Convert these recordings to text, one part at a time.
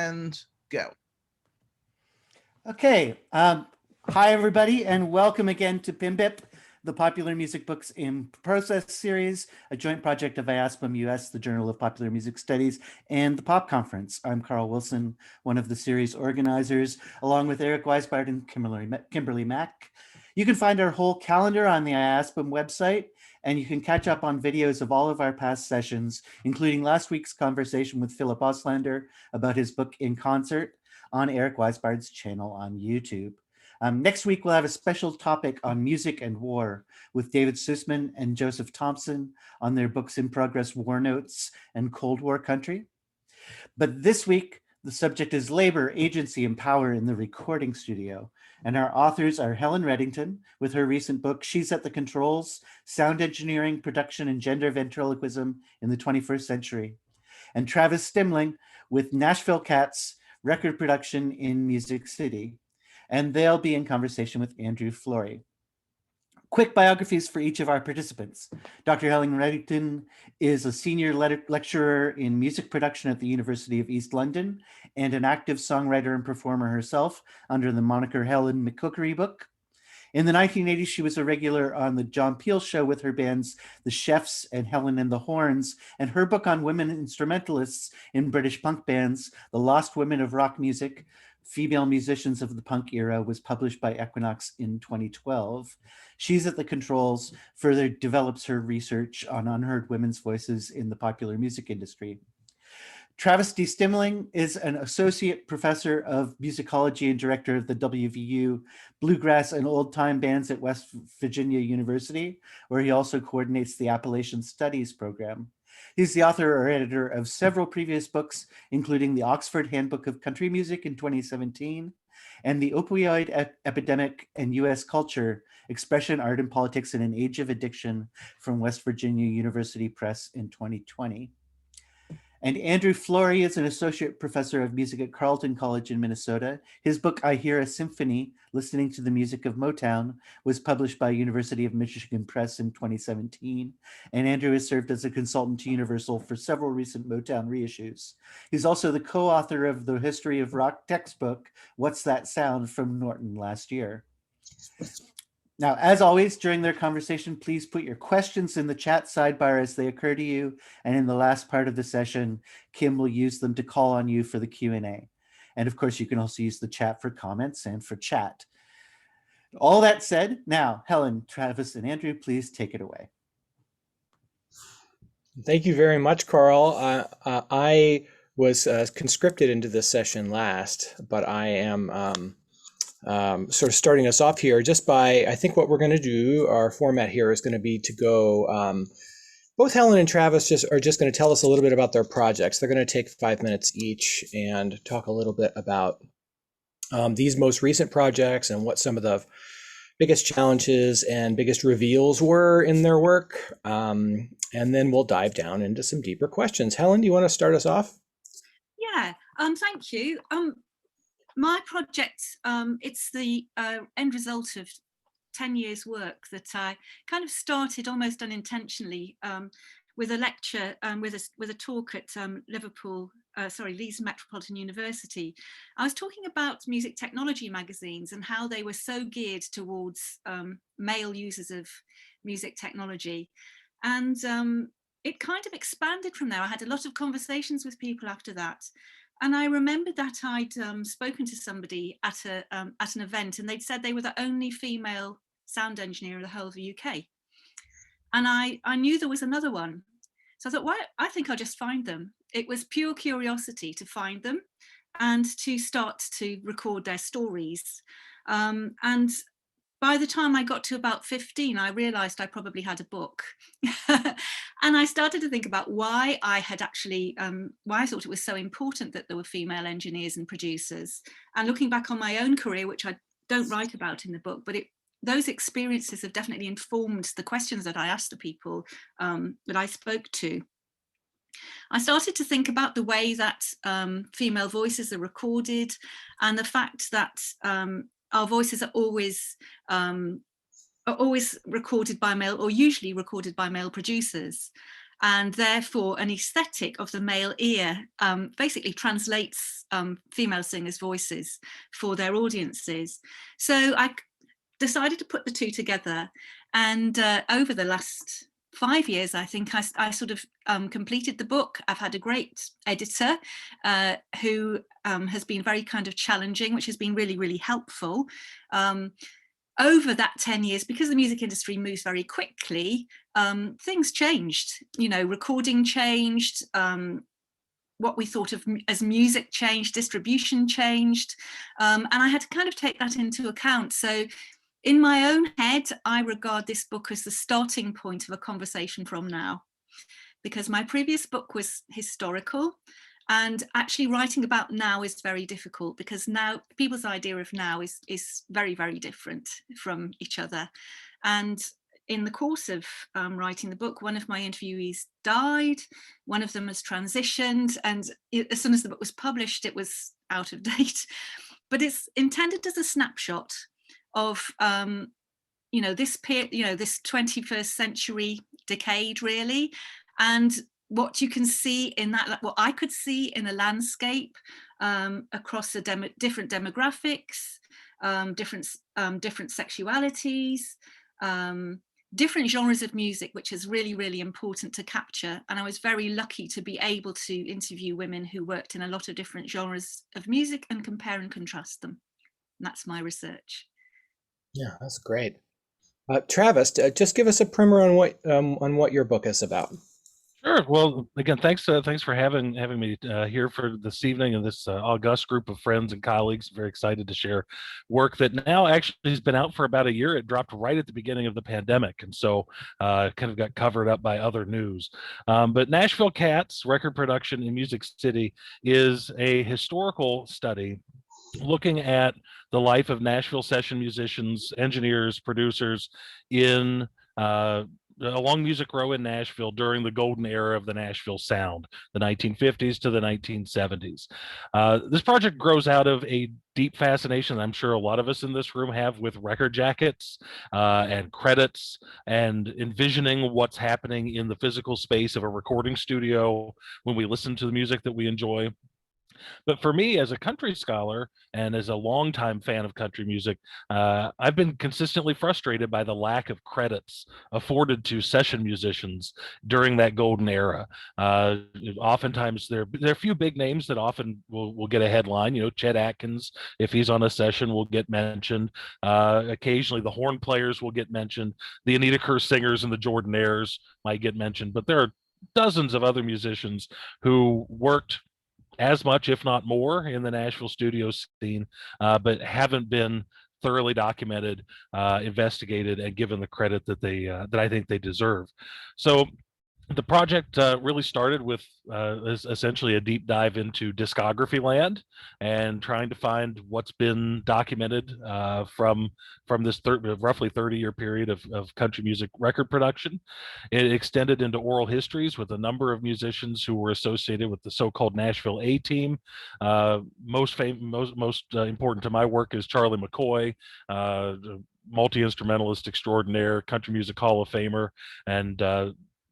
and go. Okay, hi everybody, and welcome again to PMBiP, the Popular Music Books in Process series, a joint project of IASPM U.S., the Journal of Popular Music Studies, and the Pop Conference. I'm Carl Wilson, one of the series organizers, along with Eric Weisbart and Kimberly Mack. You can find our whole calendar on the IASPM website, and you can catch up on videos of all of our past sessions, including last week's conversation with Philip Auslander about his book In Concert, on Eric Weisbart's channel on YouTube. Next week, we'll have a special topic on music and war with David Sussman and Joseph Thompson on their books in progress, War Notes and Cold War Country. But this week, the subject is labor, agency, and power in the recording studio. And our authors are Helen Reddington with her recent book, She's at the Controls, Sound Engineering, Production, and Gender Ventriloquism in the 21st Century. And Travis Stimeling with Nashville Cats, Record Production in Music City, and they'll be in conversation with Andrew Flory. Quick biographies for each of our participants. Dr. Helen Reddington is a senior lecturer in music production at the University of East London and an active songwriter and performer herself under the moniker Helen Mccoy Book. In the 1980s, she was a regular on the John Peel Show with her bands, The Chefs and Helen and the Horns, and her book on women instrumentalists in British punk bands, The Lost Women of Rock Music, Female Musicians of the Punk Era, was published by Equinox in 2012. She's at the Controls, further develops her research on unheard women's voices in the popular music industry. Travis D. Stimeling is an associate professor of musicology and director of the WVU Bluegrass and Old Time Bands at West Virginia University, where he also coordinates the Appalachian Studies program. He's the author or editor of several previous books, including the Oxford Handbook of Country Music in 2017, and the Opioid Epidemic and U.S. Culture, Expression, Art, and Politics in an Age of Addiction from West Virginia University Press in 2020. And Andrew Flory is an associate professor of music at Carleton College in Minnesota. His book, I Hear a Symphony, Listening to the Music of Motown, was published by University of Michigan Press in 2017. And Andrew has served as a consultant to Universal for several recent Motown reissues. He's also the co-author of the History of Rock textbook, What's That Sound, from Norton last year. Now, as always, during their conversation, please put your questions in the chat sidebar as they occur to you. And in the last part of the session, Kim will use them to call on you for the Q&A. And of course, you can also use the chat for comments and for chat. All that said, now, Helen, Travis, and Andrew, please take it away. Thank you very much, Carl. I was conscripted into this session last, but I am sort of starting us off here just by, I think what we're going to do, our format here is going to be to go, both Helen and Travis are just going to tell us a little bit about their projects. They're going to take 5 minutes each and talk a little bit about these most recent projects and what some of the biggest challenges and biggest reveals were in their work. And then we'll dive down into some deeper questions. Helen, do you want to start us off? Yeah, thank you. My project, it's the end result of 10 years work that I kind of started almost unintentionally with a lecture, with a talk at Leeds Metropolitan University. I was talking about music technology magazines and how they were so geared towards male users of music technology. And it kind of expanded from there. I had a lot of conversations with people after that. And I remembered that I'd spoken to somebody at an event, and they'd said they were the only female sound engineer in the whole of the UK. And I knew there was another one. So I thought, well, I think I'll just find them. It was pure curiosity to find them and to start to record their stories. And by the time I got to about 15, I realized I probably had a book. And I started to think about why I had actually, why I thought it was so important that there were female engineers and producers. And looking back on my own career, which I don't write about in the book, but those experiences have definitely informed the questions that I asked the people that I spoke to. I started to think about the way that female voices are recorded and the fact that our voices are always recorded by male, or usually recorded by male producers. and therefore an aesthetic of the male ear basically translates female singers' voices for their audiences. So I decided to put the two together, and over the last 5 years, I think I sort of completed the book. I've had a great editor who has been very kind of challenging, which has been really, really helpful. Over that 10 years, because the music industry moves very quickly, things changed. You know, recording changed, what we thought of as music changed, distribution changed, and I had to kind of take that into account. So in my own head, I regard this book as the starting point of a conversation from now, because my previous book was historical, and actually writing about now is very difficult, because now people's idea of now is very, very different from each other. And in the course of writing the book, one of my interviewees died, one of them has transitioned, and as soon as the book was published, it was out of date. But it's intended as a snapshot of this 21st century decade, really, and what you can see in that, what I could see in a landscape across the different demographics, different sexualities, different genres of music, which is really, really important to capture. And I was very lucky to be able to interview women who worked in a lot of different genres of music and compare and contrast them. And that's my research. Yeah, that's great. Travis, just give us a primer on what your book is about. Sure. Well, again, thanks for having me here for this evening and this august group of friends and colleagues. Very excited to share work that now actually has been out for about a year. It dropped right at the beginning of the pandemic, and so kind of got covered up by other news. But Nashville Cats, Record Production in Music City, is a historical study looking at the life of Nashville session musicians, engineers, producers in along Music Row in Nashville during the golden era of the Nashville sound, the 1950s to the 1970s. This project grows out of a deep fascination I'm sure a lot of us in this room have with record jackets and credits, and envisioning what's happening in the physical space of a recording studio when we listen to the music that we enjoy. But for me, as a country scholar and as a longtime fan of country music, I've been consistently frustrated by the lack of credits afforded to session musicians during that golden era. Oftentimes, there are a few big names that often will get a headline. You know, Chet Atkins, if he's on a session, will get mentioned. Occasionally, the horn players will get mentioned. The Anita Kerr singers and the Jordanaires might get mentioned. But there are dozens of other musicians who worked as much, if not more, in the Nashville studio scene, but haven't been thoroughly documented, investigated, and given the credit that that I think they deserve. So the project really started with essentially a deep dive into discography land and trying to find what's been documented from this roughly 30-year period of country music record production. It extended into oral histories with a number of musicians who were associated with the so-called Nashville A-team. Most important to my work is Charlie Mccoy, multi-instrumentalist extraordinaire, country music Hall of Famer, and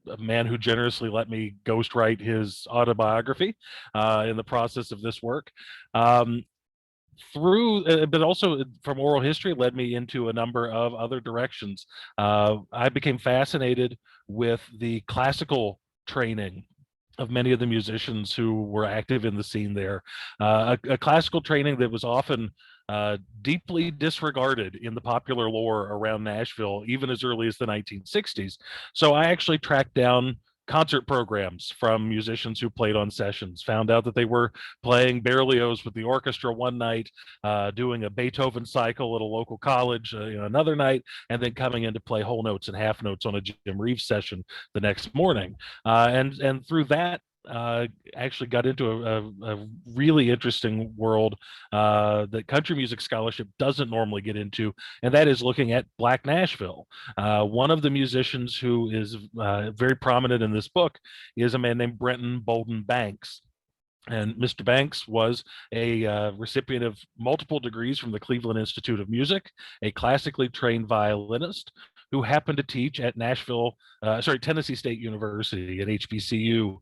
a man who generously let me ghostwrite his autobiography in the process of this work. But also from oral history led me into a number of other directions. I became fascinated with the classical training of many of the musicians who were active in the scene there. A classical training that was often deeply disregarded in the popular lore around Nashville, even as early as the 1960s. So I actually tracked down concert programs from musicians who played on sessions, found out that they were playing Berlioz with the orchestra one night, doing a Beethoven cycle at a local college another night, and then coming in to play whole notes and half notes on a Jim Reeves session the next morning. And through that, actually got into a really interesting world that country music scholarship doesn't normally get into, and that is looking at Black Nashville. One of the musicians who is very prominent in this book is a man named Brenton Bolden Banks. And Mr. Banks was a recipient of multiple degrees from the Cleveland Institute of Music, a classically trained violinist who happened to teach at Tennessee State University at HBCU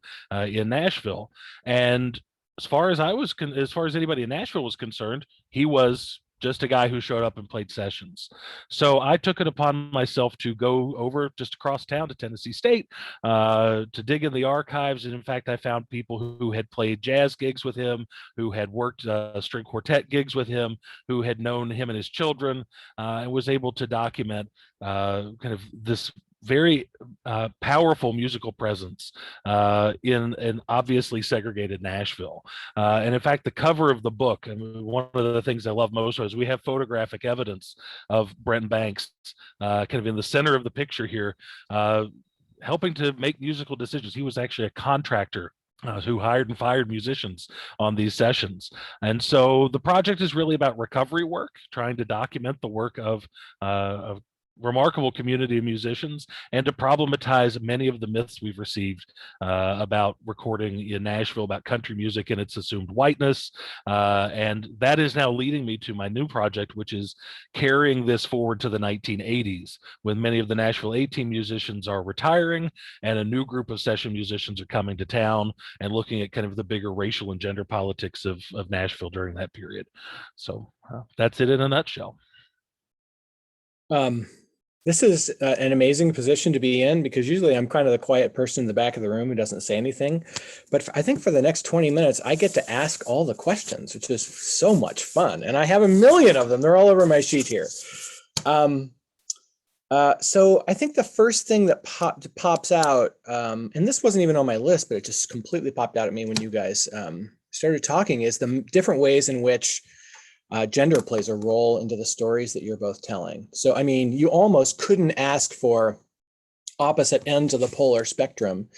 in Nashville. And as far as as far as anybody in Nashville was concerned, he was just a guy who showed up and played sessions. So I took it upon myself to go over just across town to Tennessee State to dig in the archives. And in fact, I found people who had played jazz gigs with him, who had worked string quartet gigs with him, who had known him and his children, and was able to document kind of this very powerful musical presence in an obviously segregated Nashville. And in fact, the cover of the book, and one of the things I love most is we have photographic evidence of Brent Banks kind of in the center of the picture here, helping to make musical decisions. He was actually a contractor who hired and fired musicians on these sessions. And so the project is really about recovery work, trying to document the work of remarkable community of musicians and to problematize many of the myths we've received about recording in Nashville, about country music and its assumed whiteness. And that is now leading me to my new project, which is carrying this forward to the 1980s, when many of the Nashville 18 musicians are retiring and a new group of session musicians are coming to town and looking at kind of the bigger racial and gender politics of Nashville during that period. So that's it in a nutshell. This is an amazing position to be in, because usually I'm kind of the quiet person in the back of the room who doesn't say anything. But I think for the next 20 minutes, I get to ask all the questions, which is so much fun. And I have a million of them. They're all over my sheet here. So I think the first thing that pops out, and this wasn't even on my list, but it just completely popped out at me when you guys started talking, is the different ways in which gender plays a role into the stories that you're both telling. So, I mean, you almost couldn't ask for opposite ends of the polar spectrum.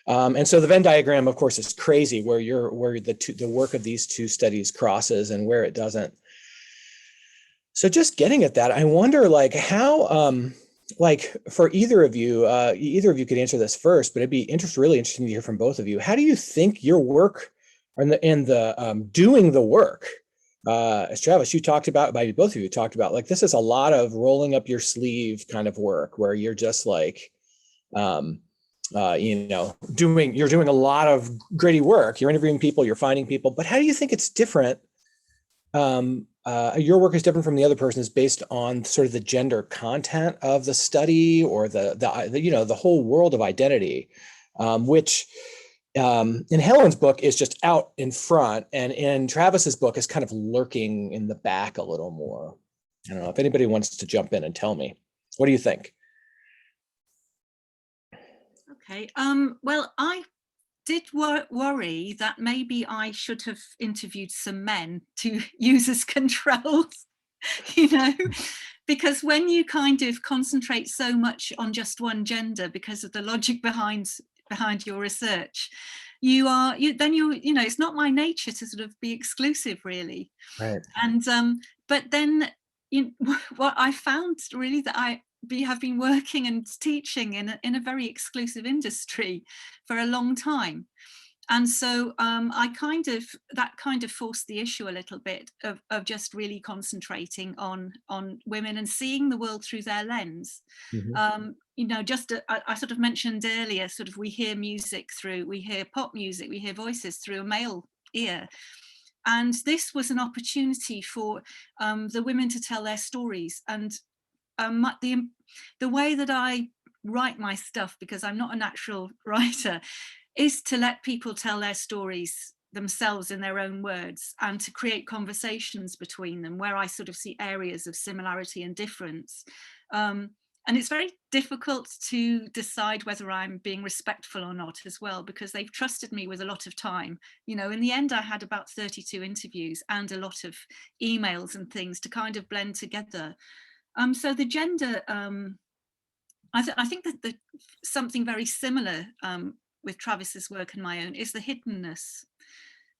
And so the Venn diagram, of course, is crazy where the work of these two studies crosses and where it doesn't. So just getting at that, I wonder, like, how, like, for either of you could answer this first, but it'd be really interesting to hear from both of you. How do you think your work and the doing the work, as Travis, you talked about, maybe both of you talked about, like, this is a lot of rolling up your sleeve kind of work where you're just like, doing a lot of gritty work. You're interviewing people, you're finding people, but how do you think it's different? Your work is different from the other person's based on sort of the gender content of the study, or the whole world of identity, which in Helen's book is just out in front, and in Travis's book is kind of lurking in the back a little more. I don't know if anybody wants to jump in and tell me. What do you think? Okay. Well, I did worry that maybe I should have interviewed some men to use as controls, because when you kind of concentrate so much on just one gender because of the logic behind your research, it's not my nature to sort of be exclusive, really. Right. And but then what I found really, that I have been working and teaching in a very exclusive industry for a long time. And so that kind of forced the issue a little bit of just really concentrating on women and seeing the world through their lens. Mm-hmm. I sort of mentioned earlier, sort of we hear pop music, we hear voices through a male ear. And this was an opportunity for the women to tell their stories. And the way that I write my stuff, because I'm not a natural writer, is to let people tell their stories themselves in their own words, and to create conversations between them where I sort of see areas of similarity and difference. And it's very difficult to decide whether I'm being respectful or not as well, because they've trusted me with a lot of time. In the end, I had about 32 interviews and a lot of emails and things to kind of blend together. So the gender, I think that something very similar with Travis's work and my own is the hiddenness.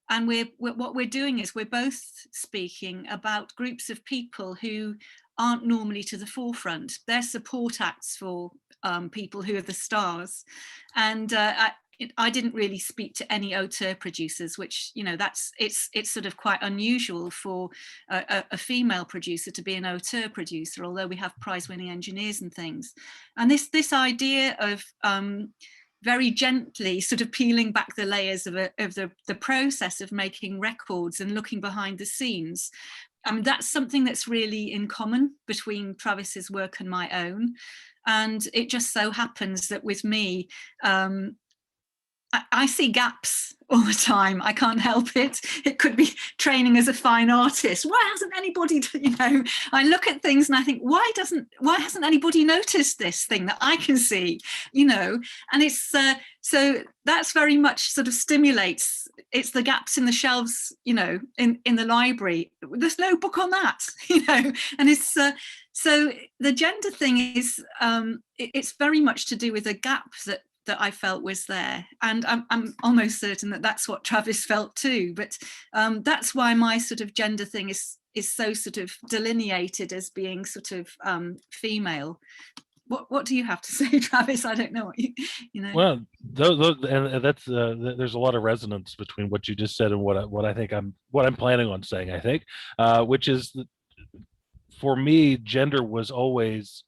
And what we're doing is we're both speaking about groups of people who aren't normally to the forefront. They're support acts for people who are the stars. And I didn't really speak to any auteur producers, which, you know, it's sort of quite unusual for a female producer to be an auteur producer, although we have prize-winning engineers and things. And this idea of very gently sort of peeling back the layers of the process of making records and looking behind the scenes. I mean, that's something that's really in common between Travis's work and my own. And it just so happens that with me, I see gaps all the time. I can't help it. It could be training as a fine artist. Why hasn't anybody, you know, I look at things and I think, why hasn't anybody noticed this thing that I can see, you know? And it's, so that's very much sort of stimulates, it's the gaps in the shelves, you know, in the library. There's no book on that, you know, and it's, so the gender thing is, it's very much to do with a gap that I felt was there, and I'm almost certain that that's what Travis felt too. But that's why my sort of gender thing is so sort of delineated as being sort of female. What do you have to say, Travis? I don't know what you know. Well, and that's there's a lot of resonance between what you just said and what I think I'm planning on saying. I think, which is that for me, gender was always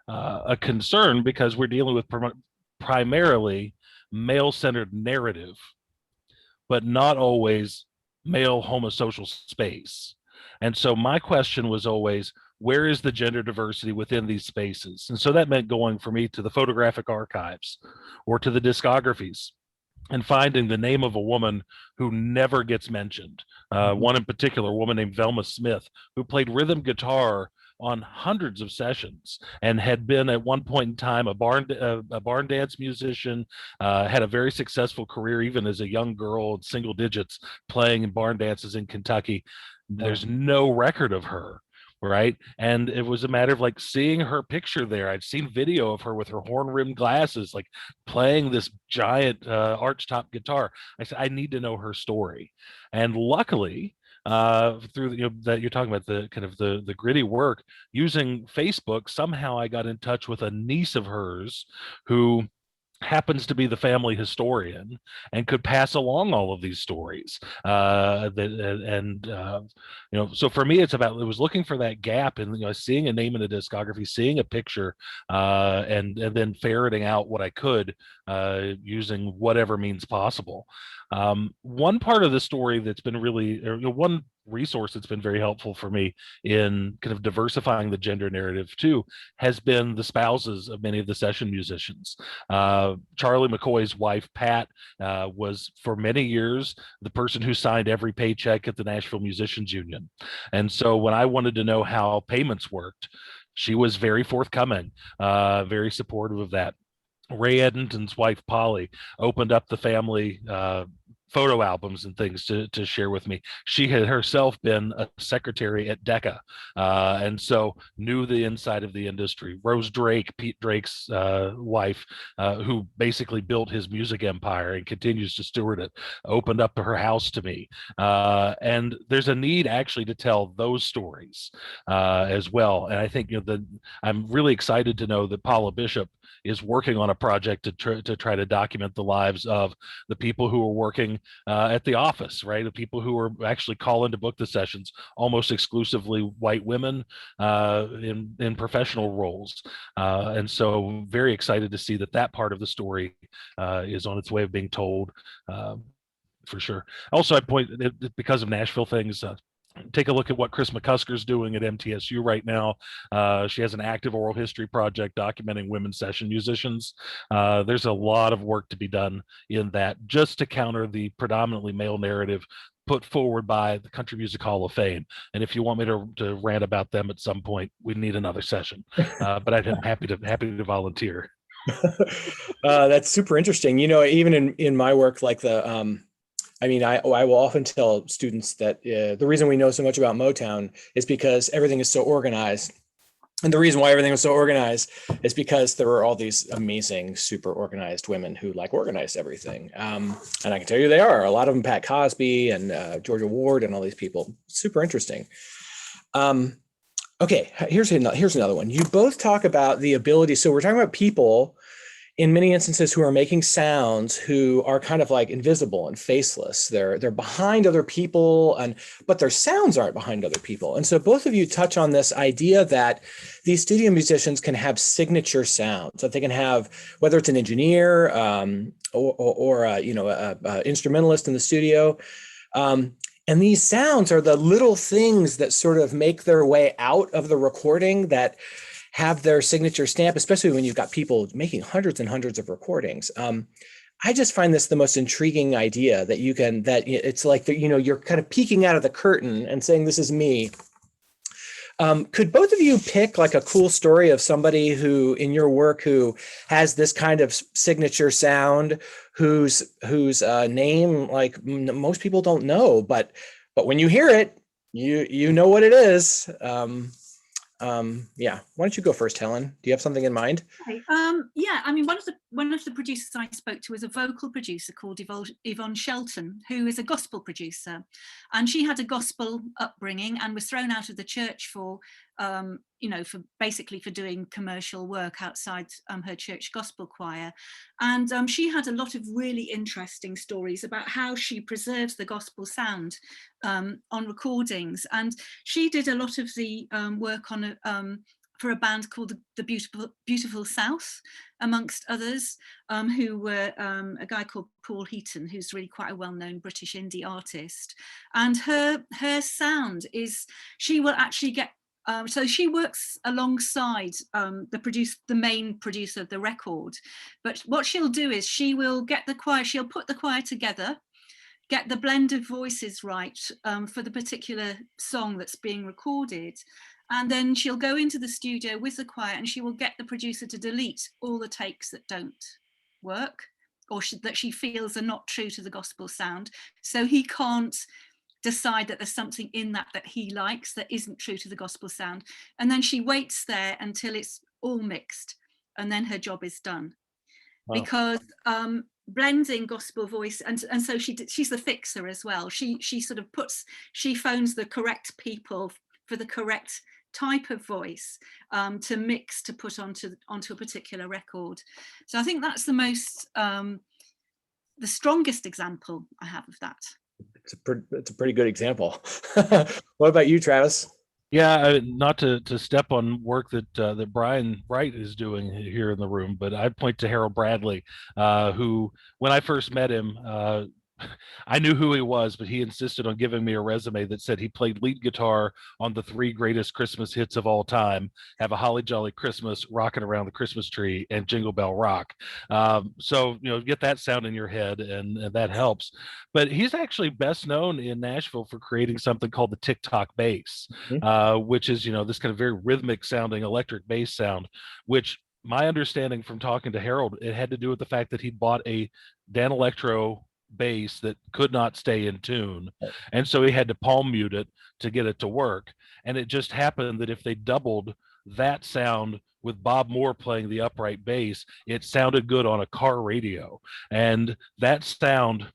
a concern because we're dealing with primarily male-centered narrative, but not always male homosocial space. And so my question was always, where is the gender diversity within these spaces? And so that meant going for me to the photographic archives or to the discographies and finding the name of a woman who never gets mentioned. One in particular, a woman named Velma Smith, who played rhythm guitar on hundreds of sessions and had been at one point in time a barn dance musician, had a very successful career even as a young girl, single digits, playing in barn dances in Kentucky. There's no record of her, right? And it was a matter of like seeing her picture there. I'd seen video of her with her horn-rimmed glasses, like playing this giant archtop guitar. I said, I need to know her story. And luckily, through that you're talking about, the kind of the gritty work using Facebook, somehow I got in touch with a niece of hers who happens to be the family historian and could pass along all of these stories. So for me, it was looking for that gap and seeing a name in a discography, seeing a picture, and then ferreting out what I could using whatever means possible. One part of the story that's been one resource that's been very helpful for me in kind of diversifying the gender narrative too has been the spouses of many of the session musicians. Charlie McCoy's wife, Pat, was for many years the person who signed every paycheck at the Nashville Musicians Union. And so when I wanted to know how payments worked, she was very forthcoming, very supportive of that. Ray Edenton's wife, Polly, opened up the family photo albums and things to share with me. She had herself been a secretary at Decca, and so knew the inside of the industry. Rose Drake, Pete Drake's wife, who basically built his music empire and continues to steward it, opened up her house to me. And there's a need actually to tell those stories as well. And I think I'm really excited to know that Paula Bishop is working on a project to try to document the lives of the people who are working at the office, right? The people who are actually calling to book the sessions, almost exclusively white women in professional roles. And so very excited to see that part of the story is on its way of being told, for sure. Also, I'd point, because of Nashville things, take a look at what Chris McCusker's doing at MTSU right now. She has an active oral history project documenting women session musicians. There's a lot of work to be done in that, just to counter the predominantly male narrative put forward by the Country Music Hall of Fame. And if you want me to rant about them at some point, we need another session. But I'm happy to volunteer. That's super interesting. Even in my work, like I will often tell students that the reason we know so much about Motown is because everything is so organized. And the reason why everything was so organized is because there were all these amazing, super organized women who organized everything. And I can tell you they are. A lot of them, Pat Cosby and Georgia Ward and all these people. Super interesting. Okay, here's another one. You both talk about the ability. So we're talking about people in many instances who are making sounds who are kind of like invisible and faceless. They're behind other people, but their sounds aren't behind other people. And so both of you touch on this idea that these studio musicians can have signature sounds, that they can have, whether it's an engineer or a instrumentalist in the studio. And these sounds are the little things that sort of make their way out of the recording that have their signature stamp, especially when you've got people making hundreds and hundreds of recordings. I just find this the most intriguing idea that it's like, you're kind of peeking out of the curtain and saying, this is me. Could both of you pick like a cool story of somebody who in your work who has this kind of signature sound, whose name like most people don't know, but when you hear it, you know what it is. Yeah, why don't you go first, Helen? Do you have something in mind? Okay. Yeah, I mean, one of the producers I spoke to was a vocal producer called Yvonne Shelton, who is a gospel producer, and she had a gospel upbringing and was thrown out of the church for doing commercial work outside her church gospel choir. And she had a lot of really interesting stories about how she preserves the gospel sound on recordings. And she did a lot of the work on for a band called the Beautiful South, amongst others, who were a guy called Paul Heaton, who's really quite a well-known British indie artist. And her sound is, she will actually get, so she works alongside the main producer of the record. But what she'll do is she will get the choir, she'll put the choir together, get the blend of voices right for the particular song that's being recorded. And then she'll go into the studio with the choir and she will get the producer to delete all the takes that don't work or that she feels are not true to the gospel sound. So he can't decide that there's something in that he likes that isn't true to the gospel sound. And then she waits there until it's all mixed and then her job is done. Wow. Because blending gospel voice, and so she's the fixer as well. She phones the correct people for the correct type of voice to mix, to put onto a particular record. So I think that's the strongest example I have of that. It's a pretty good example. What about you, Travis? Yeah, not to step on work that Brian Wright is doing here in the room, but I'd point to Harold Bradley, who, when I first met him, I knew who he was, but he insisted on giving me a resume that said he played lead guitar on the 3 greatest Christmas hits of all time: Have a Holly Jolly Christmas, Rocking Around the Christmas Tree, and Jingle Bell Rock. So, get that sound in your head, and that helps. But he's actually best known in Nashville for creating something called the Tick-Tock bass, which is, this kind of very rhythmic sounding electric bass sound, which, my understanding from talking to Harold, it had to do with the fact that he bought a Danelectro bass that could not stay in tune, and so he had to palm mute it to get it to work. And it just happened that if they doubled that sound with Bob Moore playing the upright bass, it sounded good on a car radio. And that sound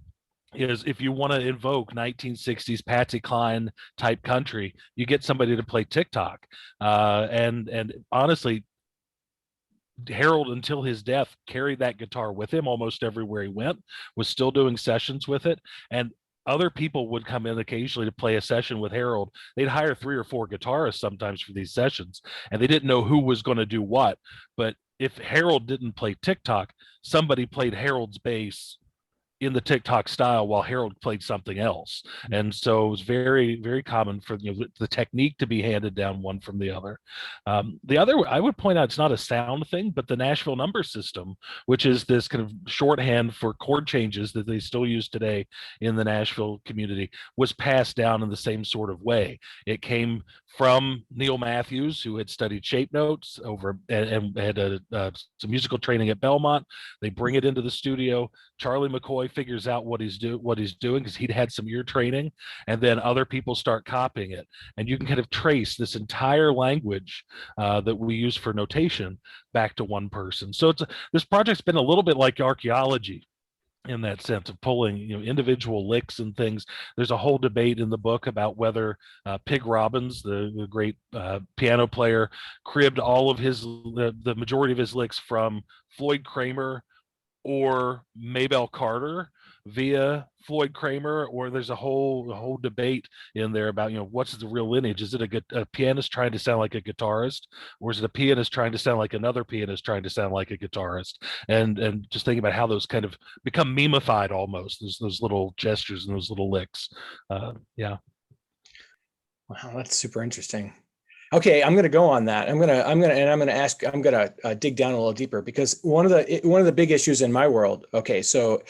is, if you want to invoke 1960s Patsy Cline type country, you get somebody to play Tick-Tock. And honestly, Harold, until his death, carried that guitar with him almost everywhere he went, was still doing sessions with it. And other people would come in occasionally to play a session with Harold. They'd hire 3 or 4 guitarists sometimes for these sessions, and they didn't know who was going to do what. But if Harold didn't play Tick-Tock, somebody played Harold's bass in the Tick-Tock style while Harold played something else. And so it was very, very common for the technique to be handed down one from the other. The other, I would point out, it's not a sound thing, but the Nashville number system, which is this kind of shorthand for chord changes that they still use today in the Nashville community, was passed down in the same sort of way. It came from Neil Matthews, who had studied shape notes and had some musical training at Belmont. They bring it into the studio. Charlie Mccoy figures out what he's doing because he'd had some ear training, and then other people start copying it. And you can kind of trace this entire language that we use for notation back to one person. So this project's been a little bit like archaeology. in that sense of pulling, individual licks and things. There's a whole debate in the book about whether Pig Robbins, the great piano player, cribbed all of the majority of his licks from Floyd Kramer or Maybelle Carter via Floyd Kramer, or there's a whole debate in there about, what's the real lineage. Is it a pianist trying to sound like a guitarist, or is it a pianist trying to sound like another pianist trying to sound like a guitarist? And just thinking about how those kind of become memeified almost, those little gestures and those little licks. Yeah. Wow, that's super interesting. Okay, I'm going to go on that. I'm going to dig down a little deeper, because one of the big issues in my world. Okay, so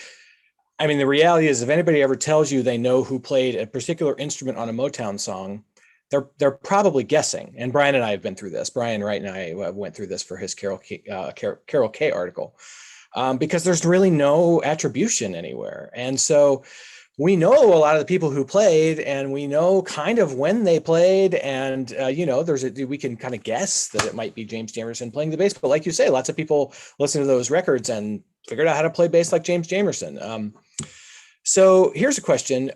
I mean, the reality is, if anybody ever tells you they know who played a particular instrument on a Motown song, they're probably guessing. And Brian and I have been through this. Brian Wright and I went through this for his Carol K article, because there's really no attribution anywhere. And so we know a lot of the people who played, and we know kind of when they played, and we can kind of guess that it might be James Jamerson playing the bass. But like you say, lots of people listen to those records and figured out how to play bass like James Jamerson. So here's a question: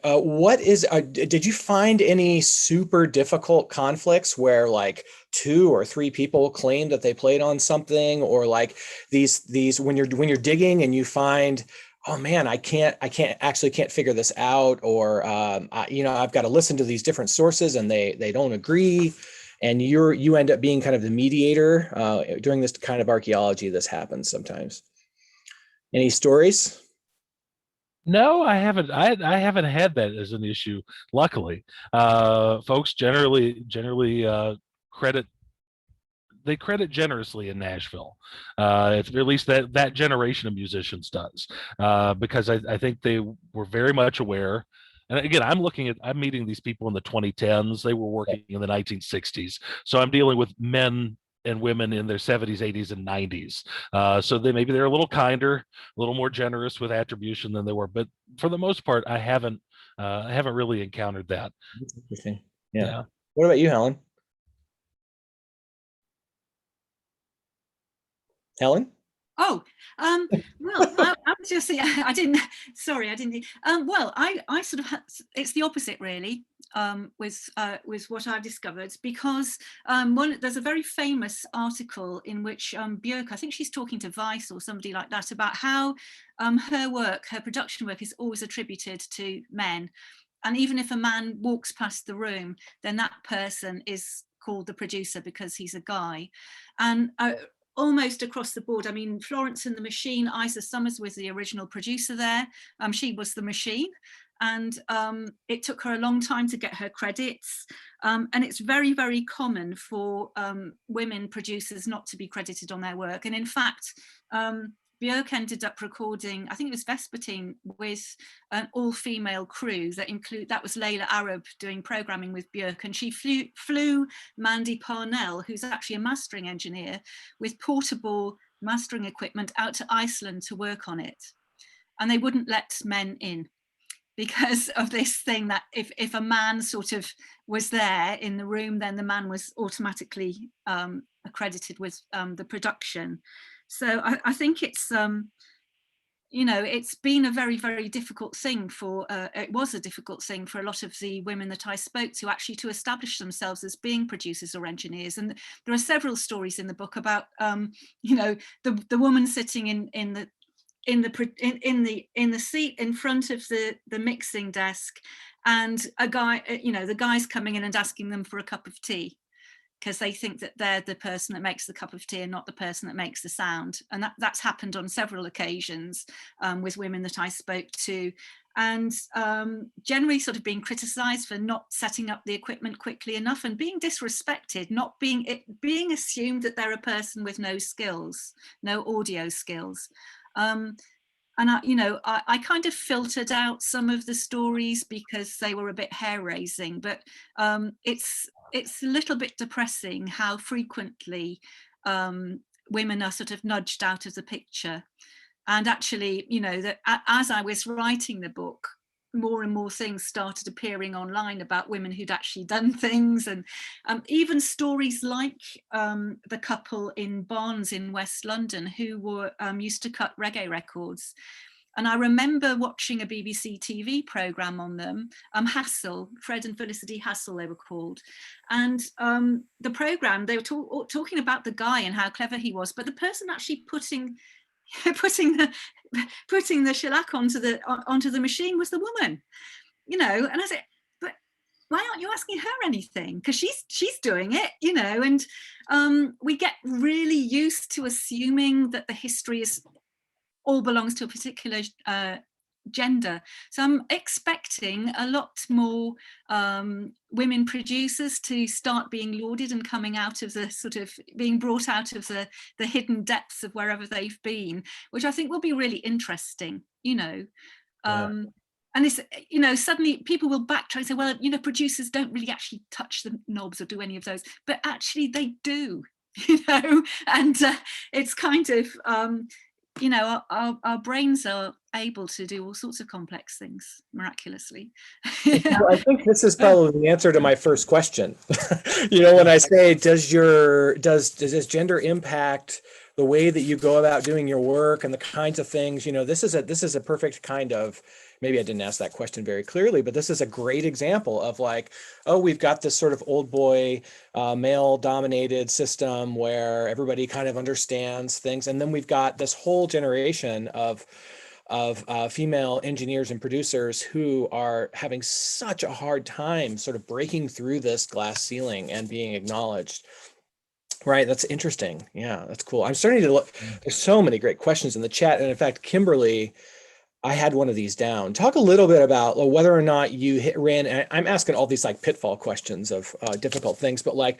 did you find any super difficult conflicts where like 2 or 3 people claim that they played on something, or like these when you're digging and you find, oh man, I can't figure this out, or I've got to listen to these different sources and they don't agree, and you end up being kind of the mediator during this kind of archaeology. This happens sometimes. Any stories? No, I haven't. I haven't had that as an issue. Luckily, folks generally credit generously in Nashville. At least that generation of musicians does, because I think they were very much aware. And again, I'm meeting these people in the 2010s. They were working in the 1960s, so I'm dealing with men and women in their 70s, 80s, and 90s. So they're a little kinder, a little more generous with attribution than they were. But for the most part, I haven't really encountered that. That's interesting. Yeah. What about you, Helen? Helen? Oh, well, I was just saying, I didn't. Well, I sort of, it's the opposite really, with what I've discovered, because there's a very famous article in which Björk, I think she's talking to Vice or somebody like that, about how her production work is always attributed to men, and even if a man walks past the room, then that person is called the producer because he's a guy, and almost across the board. I mean, Florence and the Machine, Isa Summers was the original producer there. She was the machine, and it took her a long time to get her credits. And it's very, very common for women producers not to be credited on their work. And in fact, Björk ended up recording, I think it was Vespertine, with an all-female crew that was Layla Arab doing programming with Björk, and she flew Mandy Parnell, who's actually a mastering engineer, with portable mastering equipment out to Iceland to work on it. And they wouldn't let men in because of this thing that if a man sort of was there in the room, then the man was automatically accredited with the production. So I think it's, it's been a very, very difficult thing it was a difficult thing for a lot of the women that I spoke to actually to establish themselves as being producers or engineers. And there are several stories in the book about, the woman sitting in the seat in front of the mixing desk, and a guy, the guy's coming in and asking them for a cup of tea, because they think that they're the person that makes the cup of tea and not the person that makes the sound. And that's happened on several occasions with women that I spoke to, and generally sort of being criticized for not setting up the equipment quickly enough, and being disrespected, being assumed that they're a person with no skills, no audio skills. And I kind of filtered out some of the stories because they were a bit hair-raising, but it's a little bit depressing how frequently women are sort of nudged out of the picture. And actually, that as I was writing the book, more and more things started appearing online about women who'd actually done things, and even stories like the couple in Barnes in West London who were used to cut reggae records. And I remember watching a BBC TV programme on them, Hassel, Fred and Felicity Hassel they were called. And the programme, they were talking about the guy and how clever he was, but the person actually putting the shellac onto the machine was the woman, you know. And I said, but why aren't you asking her anything? Because she's doing it, you know. And we get really used to assuming that the history all belongs to a particular gender. So I'm expecting a lot more women producers to start being lauded and coming out of the sort of being brought out of the hidden depths of wherever they've been, which I think will be really interesting, you know. And it's, you know, suddenly people will backtrack and say, well, you know, producers don't really actually touch the knobs or do any of those, but actually they do, you know. And it's kind of you know, our brains are able to do all sorts of complex things miraculously. I think this is probably the answer to my first question. You know, when I say, does gender impact the way that you go about doing your work and the kinds of things, you know, this is a perfect kind of, maybe I didn't ask that question very clearly, but this is a great example of like, oh, we've got this sort of old boy, male dominated system where everybody kind of understands things. And then we've got this whole generation of female engineers and producers who are having such a hard time sort of breaking through this glass ceiling and being acknowledged. Right, that's interesting. Yeah, that's cool. I'm starting to look, there's so many great questions in the chat. And in fact, Kimberly, I had one of these down. Talk a little bit about whether or not you ran, I'm asking all these like pitfall questions of difficult things, but like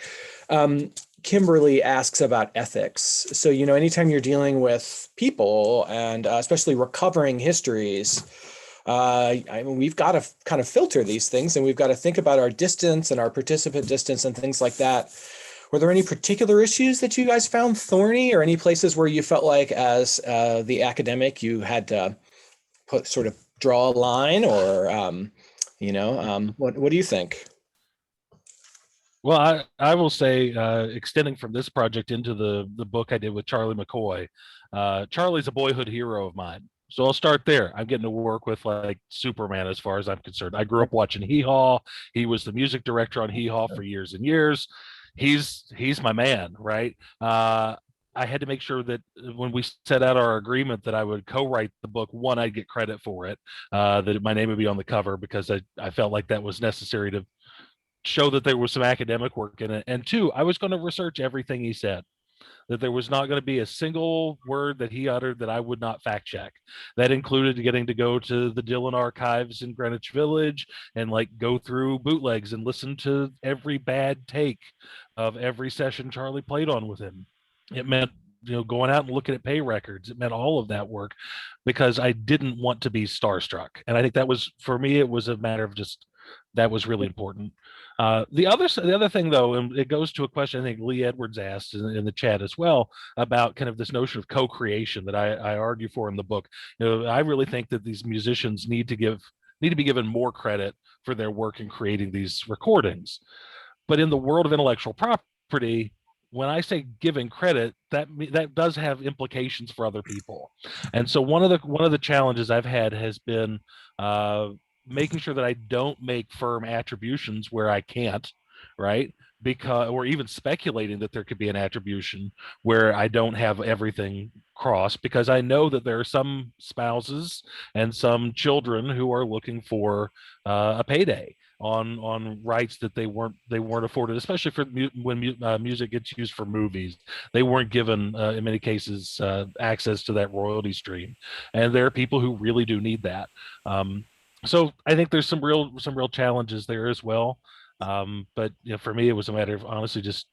Kimberly asks about ethics. So, you know, anytime you're dealing with people and especially recovering histories, I mean, we've got to kind of filter these things and we've got to think about our distance and our participant distance and things like that. Were there any particular issues that you guys found thorny or any places where you felt like as the academic you had to sort of draw a line or, you know, what do you think? Well, I will say, extending from this project into the book I did with Charlie Mccoy, Charlie's a boyhood hero of mine. So I'll start there. I'm getting to work with like Superman as far as I'm concerned. I grew up watching Hee Haw. He was the music director on Hee Haw for years and years. He's my man, right? I had to make sure that when we set out our agreement that I would co-write the book, one, I'd get credit for it, that my name would be on the cover because I felt like that was necessary to show that there was some academic work in it. And two, I was going to research everything he said, that there was not going to be a single word that he uttered that I would not fact check. That included getting to go to the Dylan archives in Greenwich Village and like go through bootlegs and listen to every bad take of every session Charlie played on with him. It meant, you know, going out and looking at pay records. It meant all of that work because I didn't want to be starstruck. And I think that was, for me, it was a matter of just, that was really important. The other thing, though, and it goes to a question I think Lee Edwards asked in the chat as well about kind of this notion of co-creation that I argue for in the book. You know, I really think that these musicians need to be given more credit for their work in creating these recordings. But in the world of intellectual property, when I say giving credit, that does have implications for other people. And so one of the challenges I've had has been making sure that I don't make firm attributions where I can't, right? Because, or even speculating that there could be an attribution where I don't have everything crossed, because I know that there are some spouses and some children who are looking for a payday on rights that they weren't afforded, especially for when music gets used for movies. They weren't given in many cases access to that royalty stream, and there are people who really do need that. So I think there's some real challenges there as well. But you know, for me, it was a matter of honestly just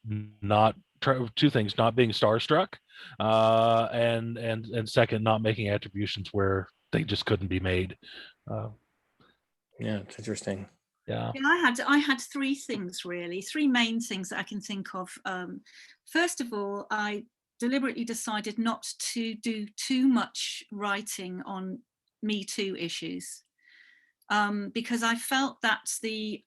two things: not being starstruck, and second, not making attributions where they just couldn't be made. Yeah, it's interesting. Yeah. I had three things, really, three main things that I can think of. First of all, I deliberately decided not to do too much writing on Me Too issues. Because I felt that they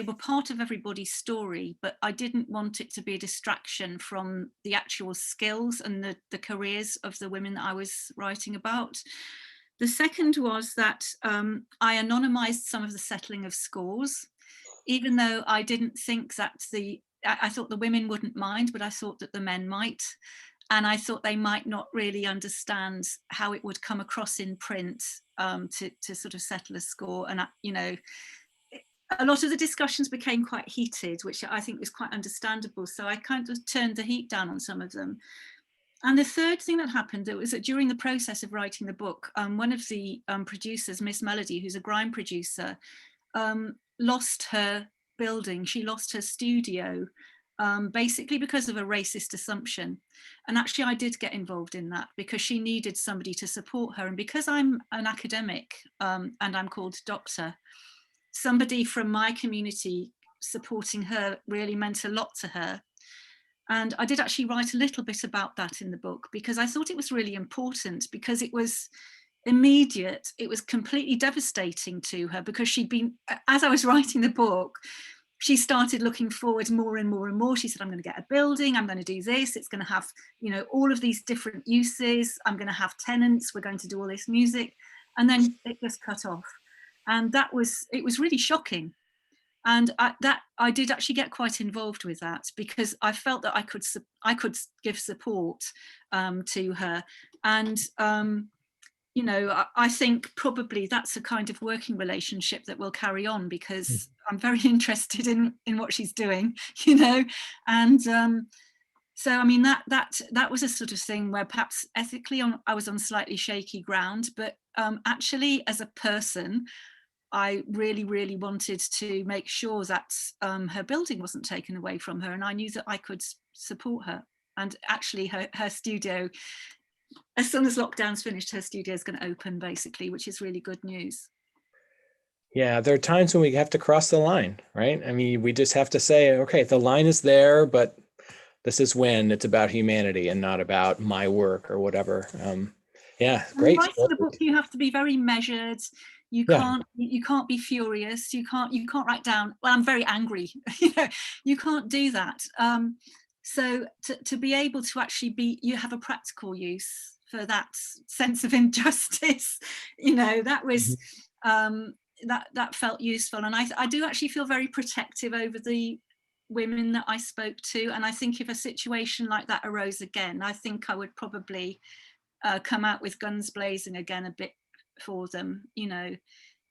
were part of everybody's story, but I didn't want it to be a distraction from the actual skills and the careers of the women that I was writing about. The second was that I anonymized some of the settling of scores, even though I didn't think that I thought the women wouldn't mind, but I thought that the men might. And I thought they might not really understand how it would come across in print to sort of settle a score. And, a lot of the discussions became quite heated, which I think was quite understandable. So I kind of turned the heat down on some of them. And the third thing that happened was that during the process of writing the book, one of the producers, Miss Melody, who's a grime producer, lost her building. She lost her studio, basically because of a racist assumption. And actually I did get involved in that because she needed somebody to support her. And because I'm an academic and I'm called doctor, somebody from my community supporting her really meant a lot to her. And I did actually write a little bit about that in the book because I thought it was really important, because it was immediate. It was completely devastating to her because she'd been, as I was writing the book, she started looking forward more and more and more. She said, I'm going to get a building, I'm going to do this, it's going to have, all of these different uses, I'm going to have tenants, we're going to do all this music. And then it just cut off. And it was really shocking. And I did actually get quite involved with that because I felt that I could give support to her. And I think probably that's a kind of working relationship that will carry on because I'm very interested in what she's doing, and so I mean that was a sort of thing where perhaps ethically I was on slightly shaky ground, but actually as a person I really, really wanted to make sure that her building wasn't taken away from her, and I knew that I could support her. And actually her studio, as soon as lockdown's finished, her studio is going to open basically, which is really good news. Yeah, there are times when we have to cross the line, right? I mean, we just have to say, okay, the line is there, but this is when it's about humanity and not about my work or whatever. Yeah, great. Writing the book, you have to be very measured. You can't be furious. You can't write down, well, I'm very angry. You can't do that. So to be able to actually you have a practical use for that sense of injustice, that was that felt useful. And I do actually feel very protective over the women that I spoke to. And I think if a situation like that arose again, I think I would probably come out with guns blazing again a bit for them,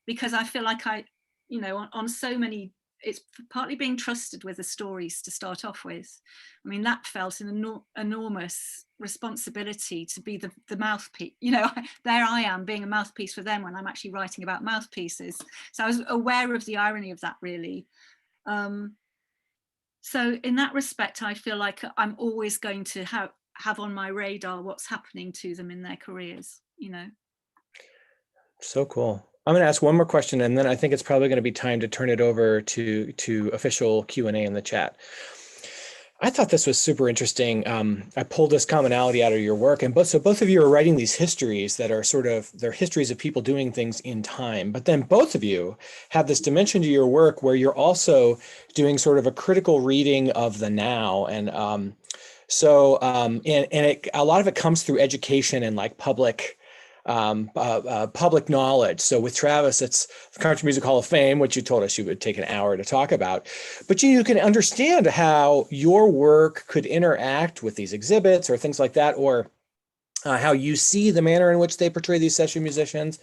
because I feel like on so many, it's partly being trusted with the stories to start off with. I mean, that felt an enormous responsibility to be the mouthpiece. There I am being a mouthpiece for them when I'm actually writing about mouthpieces. So I was aware of the irony of that, really. So in that respect, I feel like I'm always going to have on my radar what's happening to them in their careers, So cool. I'm going to ask one more question, and then I think it's probably going to be time to turn it over to official Q&A in the chat. I thought this was super interesting. I pulled this commonality out of your work, and both of you are writing these histories that are they're histories of people doing things in time. But then both of you have this dimension to your work where you're also doing sort of a critical reading of the now, and a lot of it comes through education and like public knowledge. So with Travis, it's the Country Music Hall of Fame, which you told us you would take an hour to talk about. But you can understand how your work could interact with these exhibits or things like that, or how you see the manner in which they portray these session musicians.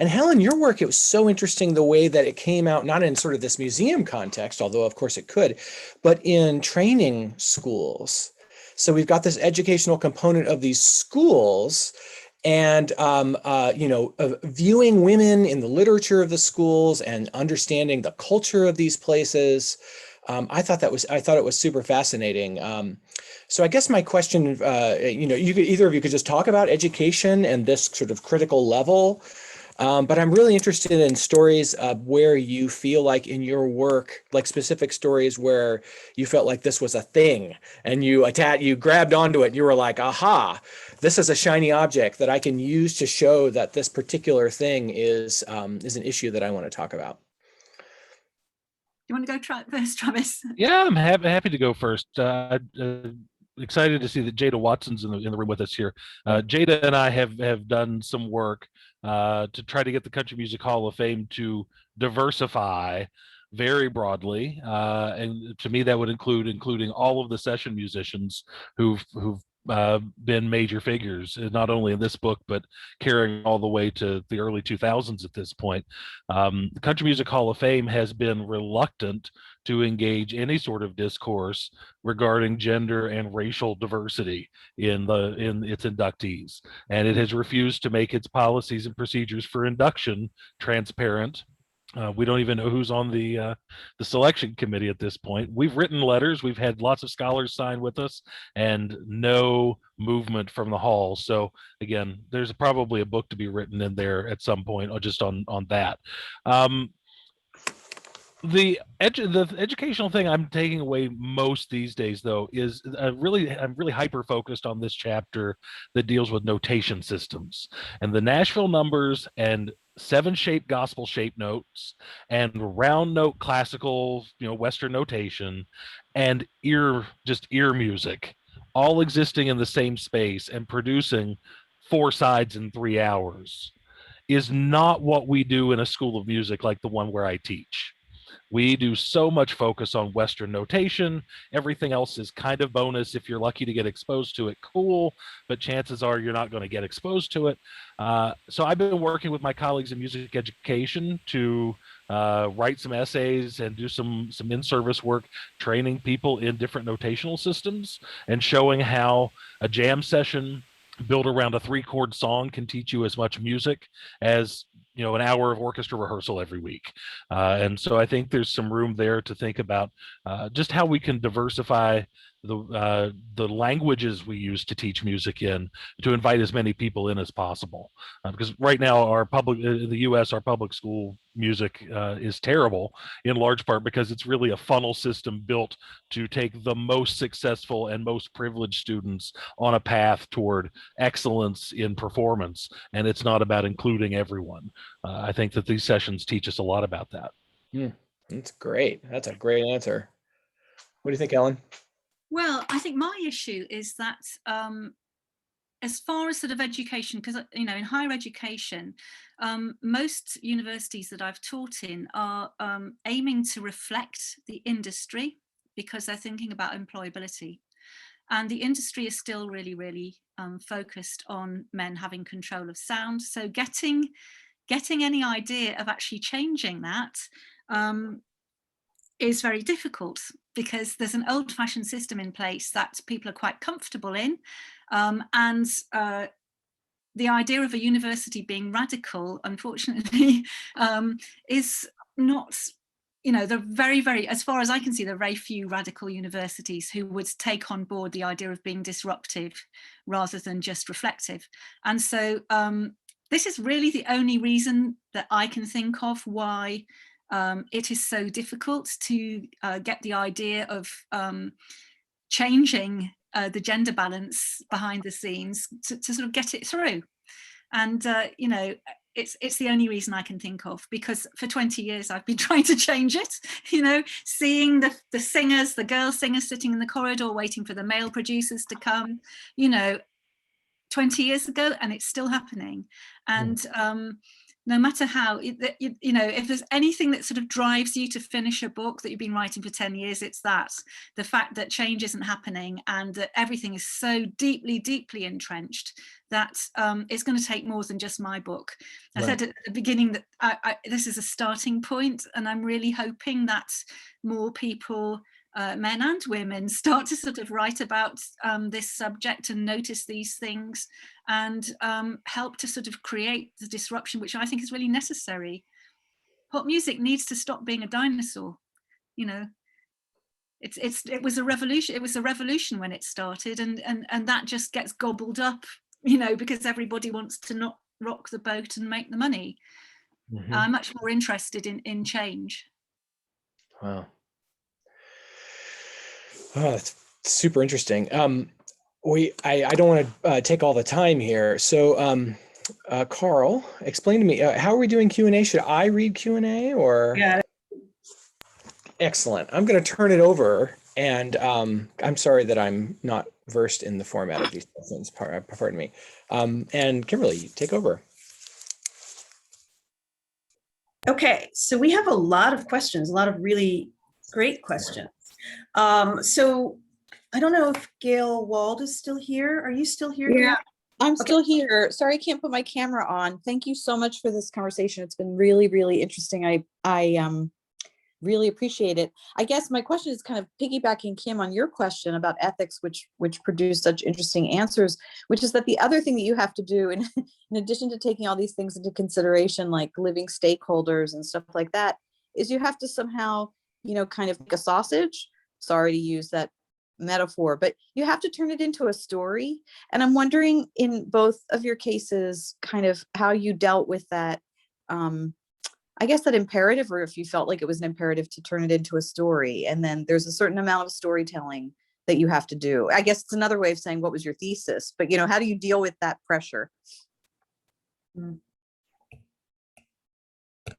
And Helen, your work, it was so interesting the way that it came out, not in sort of this museum context, although of course it could, but in training schools. So we've got this educational component of these schools, and viewing women in the literature of the schools and understanding the culture of these places. I thought it was super fascinating. So I guess my question, either of you could just talk about education and this sort of critical level. But I'm really interested in stories where you feel like in your work, like specific stories where you felt like this was a thing and you grabbed onto it and you were like, aha, this is a shiny object that I can use to show that this particular thing is an issue that I want to talk about. You want to go first, Travis? Yeah, I'm happy to go first. excited to see that Jada Watson's in the room with us here. Jada and I have done some work to try to get the Country Music Hall of Fame to diversify very broadly, and to me that would including all of the session musicians who've been major figures, not only in this book but carrying all the way to the early 2000s at this point. The Country Music Hall of Fame has been reluctant to engage any sort of discourse regarding gender and racial diversity in its inductees, and it has refused to make its policies and procedures for induction transparent. We don't even know who's on the selection committee at this point. We've written letters. We've had lots of scholars sign with us, and no movement from the hall. So again, there's probably a book to be written in there at some point, or just on that. The educational thing I'm taking away most these days, though, is I'm really hyper focused on this chapter that deals with notation systems and the Nashville numbers and 7-shape gospel shape notes and round note classical, Western notation, and ear music, all existing in the same space and producing 4 sides in 3 hours, is not what we do in a school of music like the one where I teach. We do so much focus on Western notation. Everything else is kind of bonus. If you're lucky to get exposed to it, cool, but chances are you're not going to get exposed to it. So I've been working with my colleagues in music education to write some essays and do some in-service work, training people in different notational systems and showing how a jam session built around a 3-chord song can teach you as much music as an hour of orchestra rehearsal every week. And so I think there's some room there to think about just how we can diversify the languages we use to teach music in, to invite as many people in as possible. Because right now in the U.S., our public school music is terrible, in large part because it's really a funnel system built to take the most successful and most privileged students on a path toward excellence in performance, and it's not about including everyone. I think that these sessions teach us a lot about that. That's great. That's a great answer. What do you think, Ellen? Well, I think my issue is that as far as sort of education, because in higher education, most universities that I've taught in are aiming to reflect the industry because they're thinking about employability, and the industry is still really, really focused on men having control of sound. So getting any idea of actually changing that is very difficult, because there's an old-fashioned system in place that people are quite comfortable in, and the idea of a university being radical, unfortunately, is not, the very, very, as far as I can see, there are very few radical universities who would take on board the idea of being disruptive rather than just reflective. And so this is really the only reason that I can think of why it is so difficult to get the idea of changing the gender balance behind the scenes to sort of get it through. And it's the only reason I can think of, because for 20 years I've been trying to change it, seeing the singers, the girl singers sitting in the corridor waiting for the male producers to come, 20 years ago, and it's still happening. And no matter how, if there's anything that sort of drives you to finish a book that you've been writing for 10 years, it's the fact that change isn't happening, and that everything is so deeply, deeply entrenched that it's going to take more than just my book. I said at the beginning that this is a starting point, and I'm really hoping that more people, men and women, start to sort of write about this subject and notice these things, and help to sort of create the disruption, which I think is really necessary. Pop music needs to stop being a dinosaur. It was a revolution. It was a revolution when it started, and that just gets gobbled up, because everybody wants to not rock the boat and make the money. I'm much more interested in change. Wow. Oh, that's super interesting. I don't want to take all the time here. So, Carl, explain to me, how are we doing Q&A? Should I read Q&A or? Yeah. Excellent. I'm going to turn it over, and I'm sorry that I'm not versed in the format of these sessions. Pardon me. And Kimberly, take over. Okay, so we have a lot of questions, a lot of really great questions. So I don't know if Gail Wald is still here. Are you still here, Gail? Yeah, I'm still here. Sorry, I can't put my camera on. Thank you so much for this conversation. It's been really, really interesting. I really appreciate it. I guess my question is kind of piggybacking, Kim, on your question about ethics, which produced such interesting answers, which is that the other thing that you have to do, in addition to taking all these things into consideration, like living stakeholders and stuff like that, is you have to somehow, kind of make a sausage. Sorry to use that metaphor, but you have to turn it into a story. And I'm wondering, in both of your cases, kind of how you dealt with that, I guess that imperative, or if you felt like it was an imperative to turn it into a story. And then there's a certain amount of storytelling that you have to do. I guess it's another way of saying, what was your thesis? But, how do you deal with that pressure?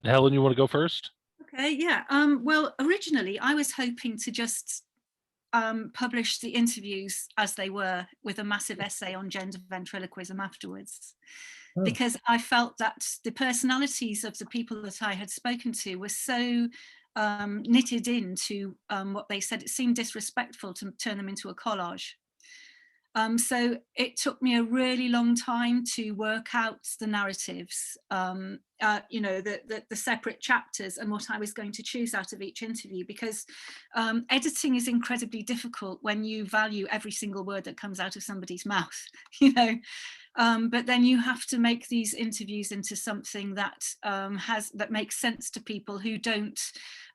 Helen, you want to go first? Okay, yeah. Well, originally I was hoping to just publish the interviews as they were, with a massive essay on gender ventriloquism afterwards. Because I felt that the personalities of the people that I had spoken to were so knitted into what they said. It seemed disrespectful to turn them into a collage. So it took me a really long time to work out the narratives, the separate chapters and what I was going to choose out of each interview, because editing is incredibly difficult when you value every single word that comes out of somebody's mouth, but then you have to make these interviews into something that that makes sense to people who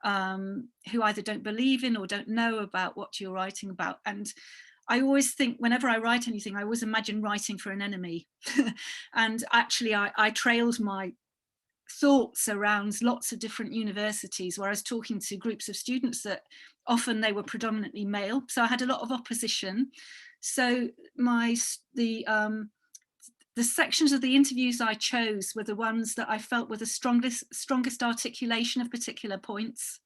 either don't believe in or don't know about what you're writing about. And I always think, whenever I write anything, I always imagine writing for an enemy. And actually, I trailed my thoughts around lots of different universities where I was talking to groups of students that often they were predominantly male. So I had a lot of opposition. So the sections of the interviews I chose were the ones that I felt were the strongest articulation of particular points.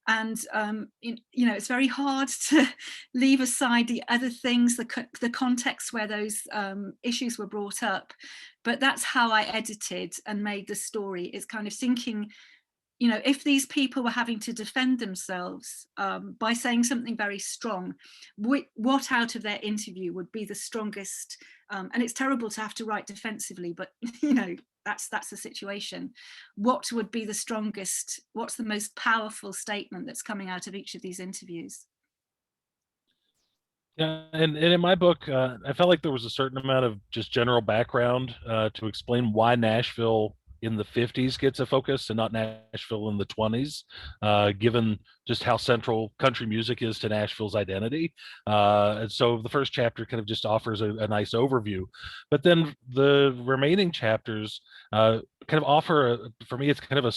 It's very hard to leave aside the other things, the context where those issues were brought up. But that's how I edited and made the story, is kind of thinking, if these people were having to defend themselves by saying something very strong, what out of their interview would be the strongest? And it's terrible to have to write defensively, but that's the situation. What would be the strongest? What's the most powerful statement that's coming out of each of these interviews? Yeah, and in my book, I felt like there was a certain amount of just general background to explain why Nashville in the 50s gets a focus and not Nashville in the 20s, given just how central country music is to Nashville's identity. And so the first chapter kind of just offers a nice overview, but then the remaining chapters kind of offer, for me, it's kind of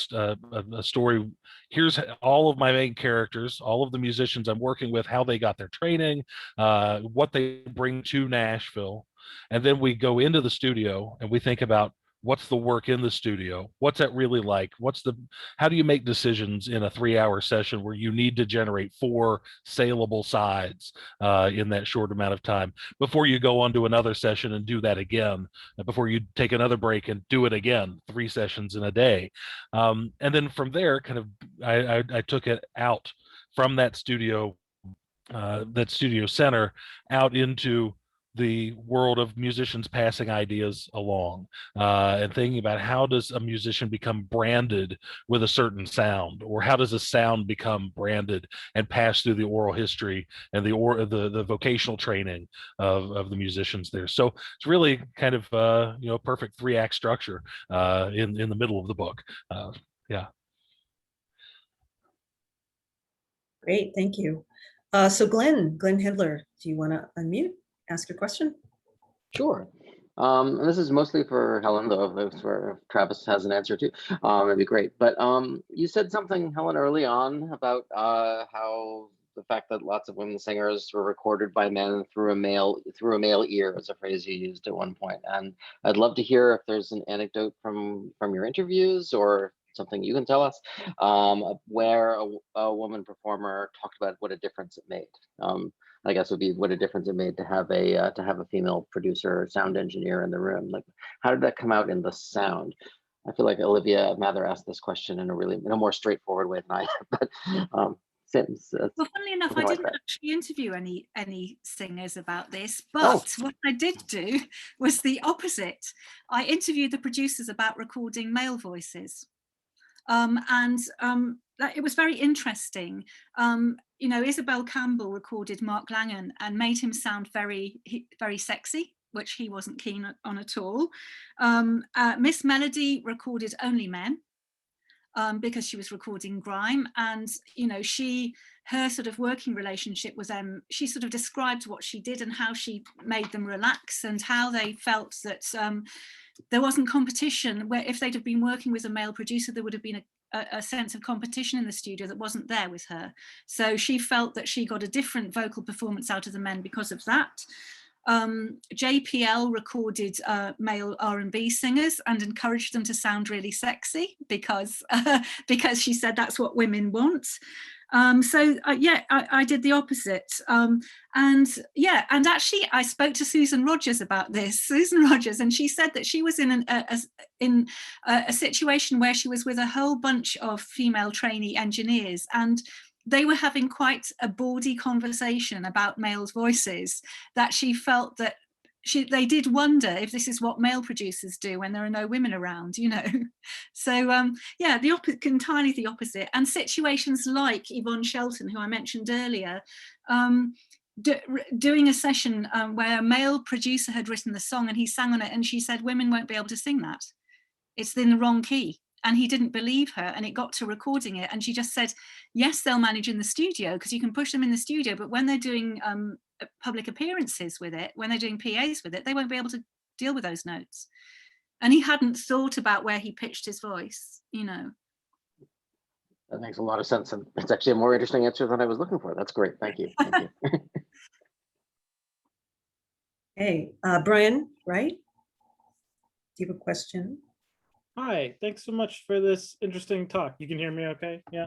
a story. Here's all of my main characters, all of the musicians I'm working with, how they got their training, what they bring to Nashville. And then we go into the studio and we think about, what's the work in the studio? What's that really like? How do you make decisions in a 3-hour session where you need to generate 4 saleable sides in that short amount of time before you go on to another session and do that again, before you take another break and do it again, 3 sessions in a day. And then from there, kind of, I took it out from that studio center out into the world of musicians passing ideas along and thinking about, how does a musician become branded with a certain sound, or how does a sound become branded and pass through the oral history and the vocational training of the musicians there. So it's really kind of perfect 3-act structure in the middle of the book. Yeah. Great, thank you. So Glenn Hedler, do you want to unmute? Ask your question? Sure. And this is mostly for Helen, though if Travis has an answer too, it'd be great. But you said something, Helen, early on about how the fact that lots of women singers were recorded by men through a male ear, is a phrase you used at one point. And I'd love to hear if there's an anecdote from your interviews, or something you can tell us, where a woman performer talked about what a difference it made. I guess would be what a difference it made to have a female producer or sound engineer in the room. Like, how did that come out in the sound? I feel like Olivia Mather asked this question in a more straightforward way than I have, but well, funnily enough, I like didn't that. actually interview any singers about this, Oh. but what I did do was the opposite. I interviewed the producers about recording male voices. It was very interesting. You know, Isabel Campbell recorded Mark Langan and made him sound very sexy, which he wasn't keen on at all. Miss Melody recorded only men because she was recording grime, and you know, her sort of working relationship was she sort of described what she did and how she made them relax and how they felt that there wasn't competition, where if they'd have been working with a male producer, there would have been a sense of competition in the studio that wasn't there with her. So she felt that she got a different vocal performance out of the men because of that. JPL recorded male R&B singers and encouraged them to sound really sexy because she said that's what women want. I did the opposite. And actually I spoke to Susan Rogers about this, and she said that she was in a situation where she was with a whole bunch of female trainee engineers, and they were having quite a bawdy conversation about males' voices, that she felt that they did wonder if this is what male producers do when there are no women around, you know. So entirely the opposite. And situations like Yvonne Shelton, who I mentioned earlier, doing a session where a male producer had written the song and he sang on it, and she said women won't be able to sing that, it's in the wrong key. And he didn't believe her, and it got to recording it, and she just said, yes, they'll manage in the studio because you can push them in the studio, but when they're doing public appearances with it, when they're doing PAs with it, they won't be able to deal with those notes. And he hadn't thought about where he pitched his voice, you know. That makes a lot of sense, and it's actually a more interesting answer than I was looking for. That's great. Thank you. Thank you. Hey, Brian, right? Do you have a question? Hi, thanks so much for this interesting talk. You can hear me okay? Yeah.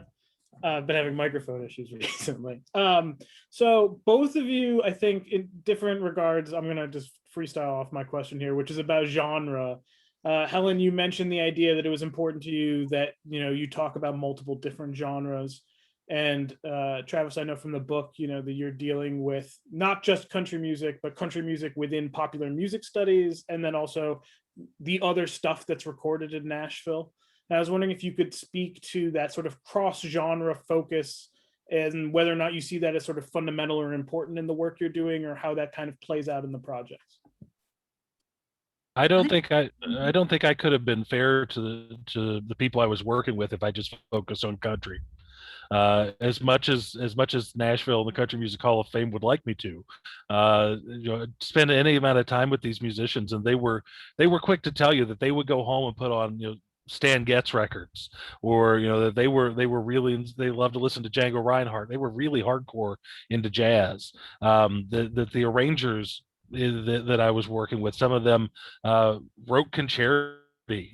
I've been having microphone issues recently. So both of you, I think in different regards, I'm gonna just freestyle off my question here, which is about genre. Helen, you mentioned the idea that it was important to you that, you know, you talk about multiple different genres. And Travis, I know from the book, you know, that you're dealing with not just country music, but country music within popular music studies, and then also the other stuff that's recorded in Nashville. And I was wondering if you could speak to that sort of cross-genre focus and whether or not you see that as sort of fundamental or important in the work you're doing, or how that kind of plays out in the projects. I don't think I could have been fair to the people I was working with if I just focused on country. As much as Nashville and the Country Music Hall of Fame would like me to, spend any amount of time with these musicians, and they were quick to tell you that they would go home and put on, you know, Stan Getz records, or you know, that they loved to listen to Django Reinhardt. They were really hardcore into jazz. The arrangers that I was working with, some of them wrote concertos.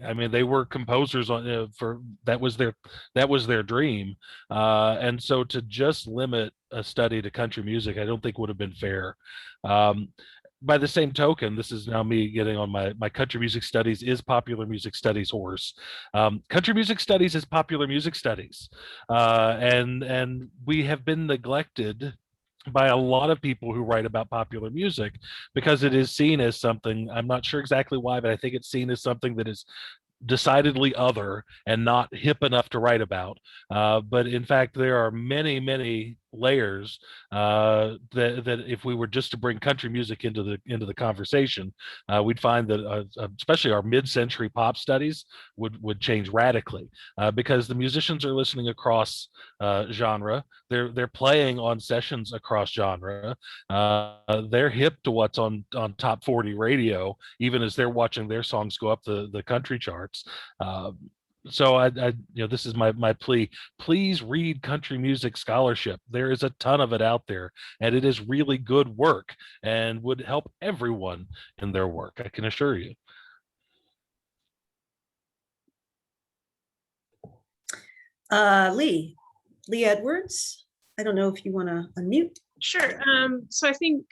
I mean, they were composers on for that was their dream, and so to just limit a study to country music, I don't think would have been fair. By the same token, this is now me getting on my country music studies is popular music studies horse. Country music studies is popular music studies, and we have been neglected by a lot of people who write about popular music because it is seen as something, I'm not sure exactly why, but I think it's seen as something that is decidedly other and not hip enough to write about. But in fact, there are many layers that if we were just to bring country music into the conversation, we'd find that especially our mid-century pop studies would change radically because the musicians are listening across genre. They're playing on sessions across genre. They're hip to what's on top 40 radio, even as they're watching their songs go up the country charts. So I you know, this is my plea. Please read country music scholarship. There is a ton of it out there, and it is really good work and would help everyone in their work, I can assure you. Lee Edwards. I don't know if you want to unmute. Sure. So I think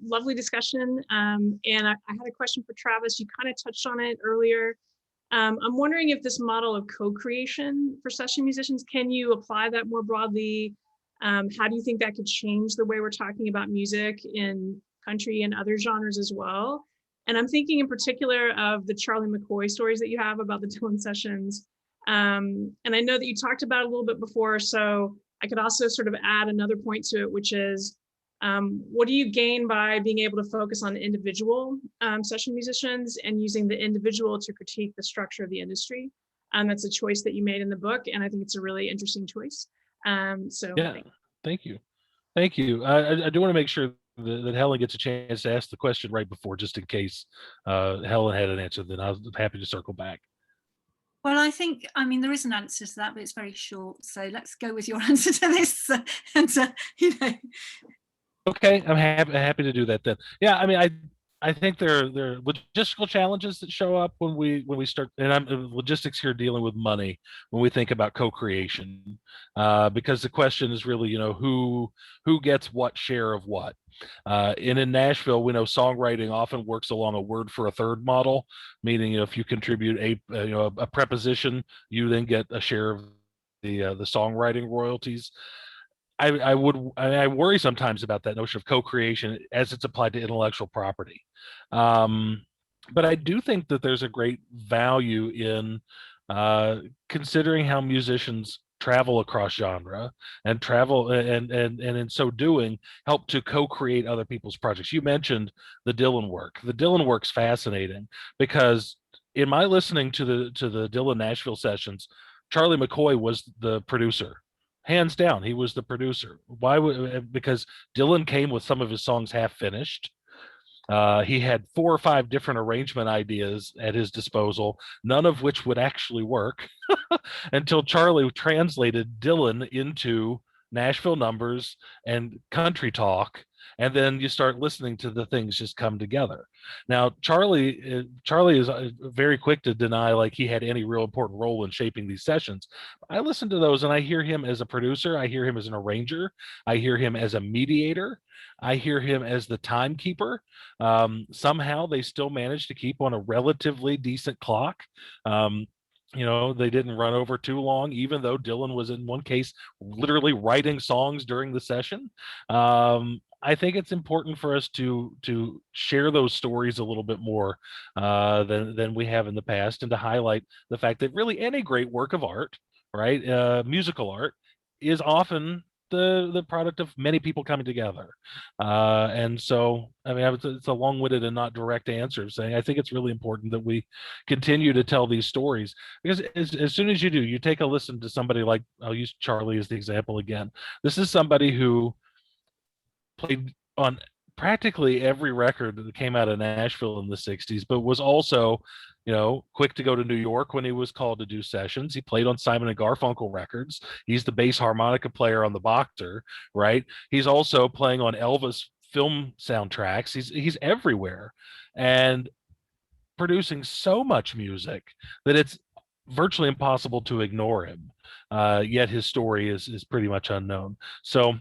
lovely discussion. And I had a question for Travis. You kind of touched on it earlier. I'm wondering if this model of co-creation for session musicians, can you apply that more broadly? How do you think that could change the way we're talking about music in country and other genres as well? And I'm thinking in particular of the Charlie Mccoy stories that you have about the Dylan sessions. And I know that you talked about it a little bit before, so I could also sort of add another point to it, which is, what do you gain by being able to focus on individual session musicians and using the individual to critique the structure of the industry? That's a choice that you made in the book, and I think it's a really interesting choice. So Yeah, thank you. Thank you. I do want to make sure that Helen gets a chance to ask the question right before, just in case Helen had an answer, then I was happy to circle back. Well, I mean, there is an answer to that, but it's very short. So let's go with your answer to this. And, Okay, I'm happy to do that then. Yeah, I mean, I think there are logistical challenges that show up when we start, and logistics here dealing with money when we think about co-creation, because the question is really, who gets what share of what. And in Nashville, we know songwriting often works along a word for a third model, meaning if you contribute a preposition, you then get a share of the songwriting royalties. I worry sometimes about that notion of co-creation as it's applied to intellectual property. But I do think that there's a great value in considering how musicians travel across genre and travel and in so doing help to co-create other people's projects. You mentioned the Dylan work. The Dylan work's fascinating because in my listening to the Dylan Nashville sessions, Charlie Mccoy was the producer. Hands down, he was the producer. Why would? Because Dylan came with some of his songs half finished. He had 4 or 5 different arrangement ideas at his disposal, none of which would actually work until Charlie translated Dylan into Nashville numbers and country talk, and then you start listening to the things just come together. Now, Charlie is very quick to deny like he had any real important role in shaping these sessions. I listen to those and I hear him as a producer, I hear him as an arranger, I hear him as a mediator, I hear him as the timekeeper. Somehow they still managed to keep on a relatively decent clock. They didn't run over too long, even though Dylan was in one case literally writing songs during the session. I think it's important for us to share those stories a little bit more than we have in the past, and to highlight the fact that really any great work of art, right, musical art, is often the product of many people coming together. And so, I mean, it's a long-winded and not direct answer saying I think it's really important that we continue to tell these stories, because as soon as you do, you take a listen to somebody like, I'll use Charlie as the example again. This is somebody who played on practically every record that came out of Nashville in the 60s, but was also, quick to go to New York when he was called to do sessions. He played on Simon and Garfunkel records. He's the bass harmonica player on the Boxer, right? He's also playing on Elvis film soundtracks. He's everywhere and producing so much music that it's virtually impossible to ignore him. Yet his story is pretty much unknown. So,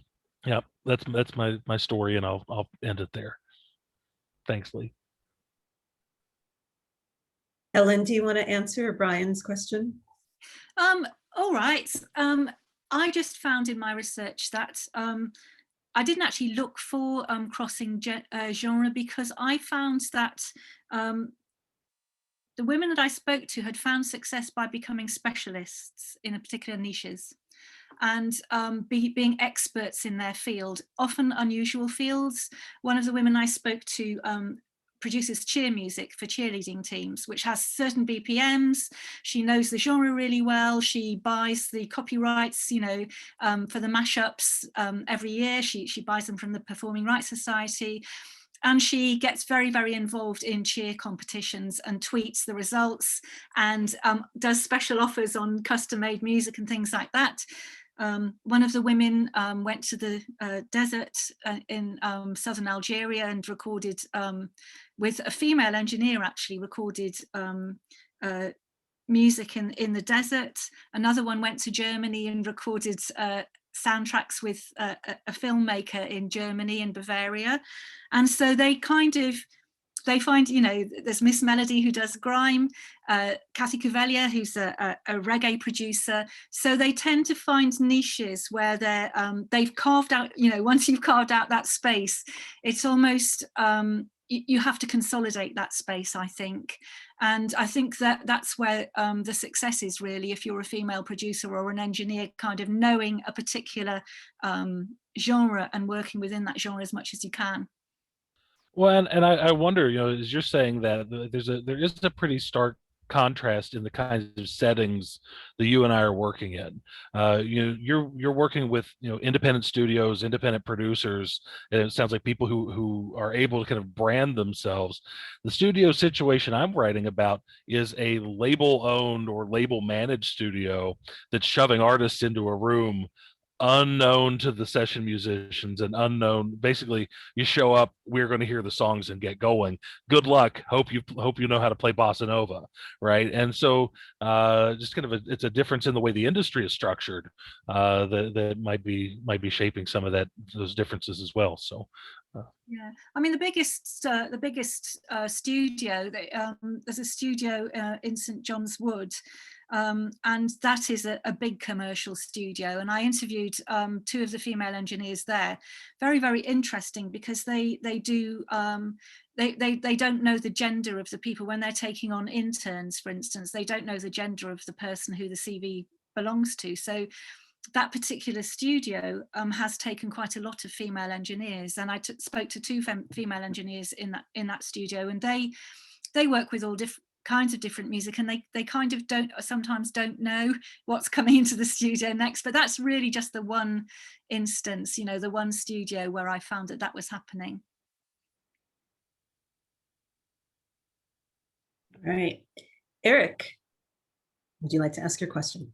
yeah, that's my story, and I'll end it there. Thanks, Lee. Helen, do you want to answer Brian's question? All right. I just found in my research that I didn't actually look for crossing genre, because I found that the women that I spoke to had found success by becoming specialists in a particular niches, and being experts in their field, often unusual fields. One of the women I spoke to produces cheer music for cheerleading teams, which has certain BPMs. She knows the genre really well. She buys the copyrights, for the mashups every year. She buys them from the Performing Rights Society. And she gets very, very involved in cheer competitions and tweets the results, and does special offers on custom-made music and things like that. One of the women went to the desert in southern Algeria and recorded with a female engineer, actually recorded music in the desert. Another one went to Germany and recorded soundtracks with a filmmaker in Germany, in Bavaria. And so they find, there's Miss Melody who does grime, Kathy Cuvelia, who's a reggae producer. So they tend to find niches where they've carved out, once you've carved out that space, it's almost, you have to consolidate that space, I think. And I think that's where the success is really, if you're a female producer or an engineer, kind of knowing a particular genre and working within that genre as much as you can. Well, and I wonder, as you're saying that there is a pretty stark contrast in the kinds of settings that you and I are working in. You're working with independent studios, independent producers, and it sounds like people who are able to kind of brand themselves. The studio situation I'm writing about is a label-owned or label-managed studio that's shoving artists into a room unknown to the session musicians and unknown. Basically, you show up, we're going to hear the songs and get going. Good luck. Hope you know how to play bossa nova, right? And so just kind of it's a difference in the way the industry is structured that might be shaping some of those differences as well. So yeah, I mean the biggest studio, there's a studio in St John's Wood, and that is a big commercial studio, and I interviewed two of the female engineers there. Very, very interesting, because they do they don't know the gender of the people when they're taking on interns, for instance. They don't know the gender of the person who the CV belongs to. So that particular studio has taken quite a lot of female engineers, and I spoke to two female engineers in that studio, and they work with all kinds of different music, and they kind of sometimes don't know what's coming into the studio next. But that's really just the one instance, the one studio where I found that was happening. All right, Eric, would you like to ask your question?